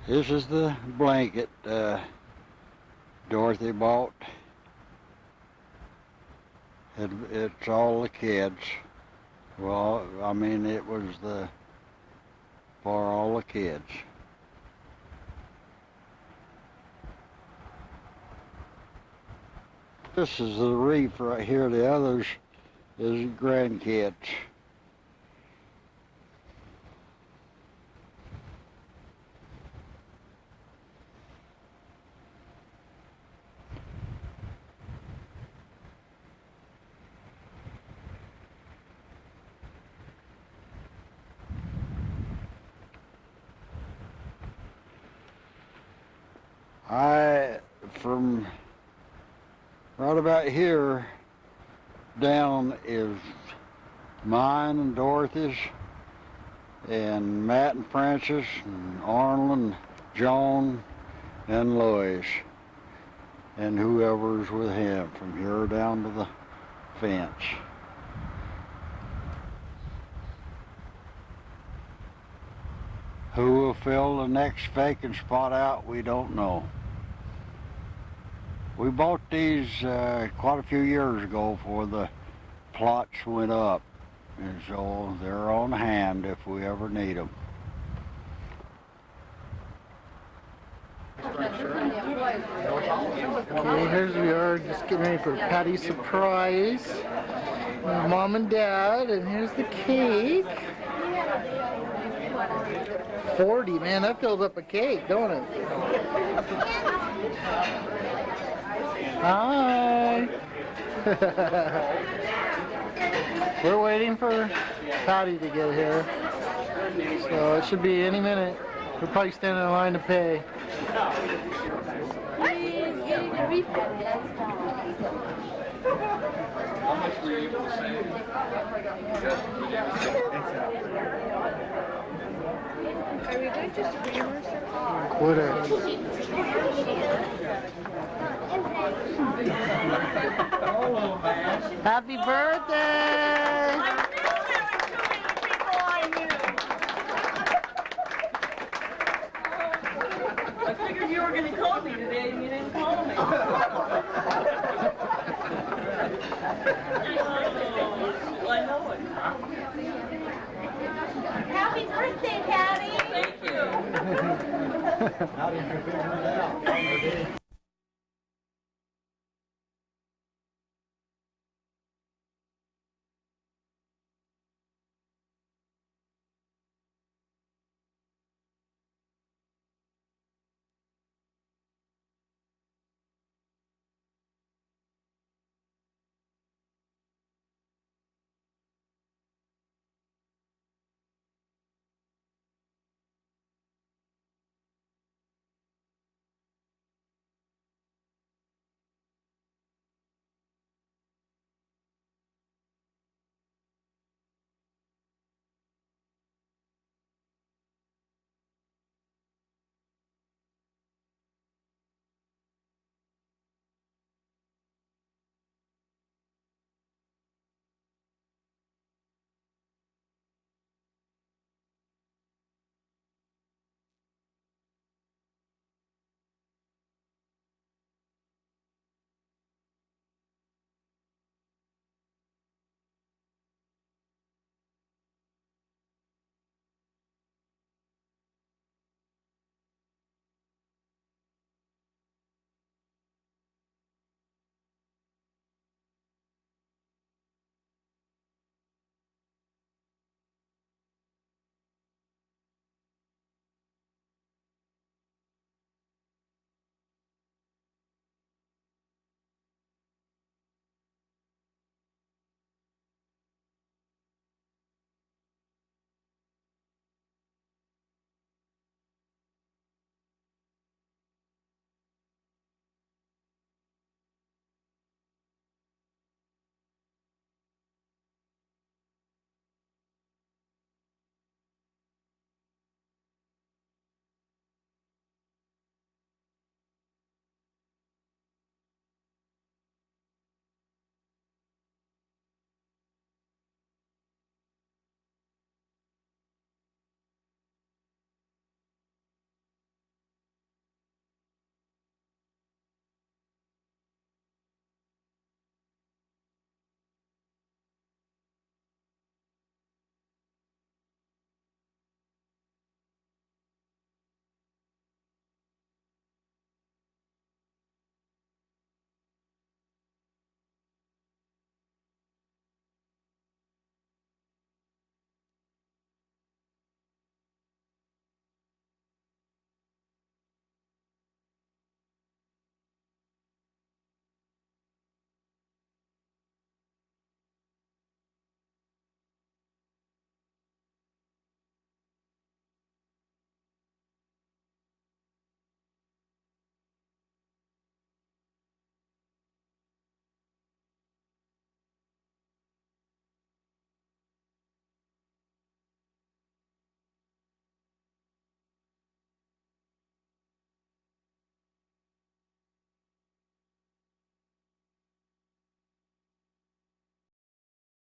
This is the blanket Dorothy bought. It's all the kids. Well, I mean, it was for all the kids. This is the reef right here. The others is grandkids. From right about here down is mine and Dorothy's, and Matt and Francis, and Arnold and Joan and Lois, and whoever's with him from here down to the fence. Who will fill the next vacant spot out, we don't know. We bought these quite a few years ago before the plots went up, and so they're on hand if we ever need them. Okay, here's we are just getting ready for Patty's surprise. With Mom and Dad, and here's the cake. 40, man, that fills up a cake, don't it? Hi. We're waiting for Patty to get here, so it should be any minute. We're probably standing in line to pay. How much were you able to save? Are we going to scream or something? Quit it. Happy birthday! I figured you were going to call me today and you didn't call me. I know it. Happy birthday, Patty! Thank you. How did you figure it out?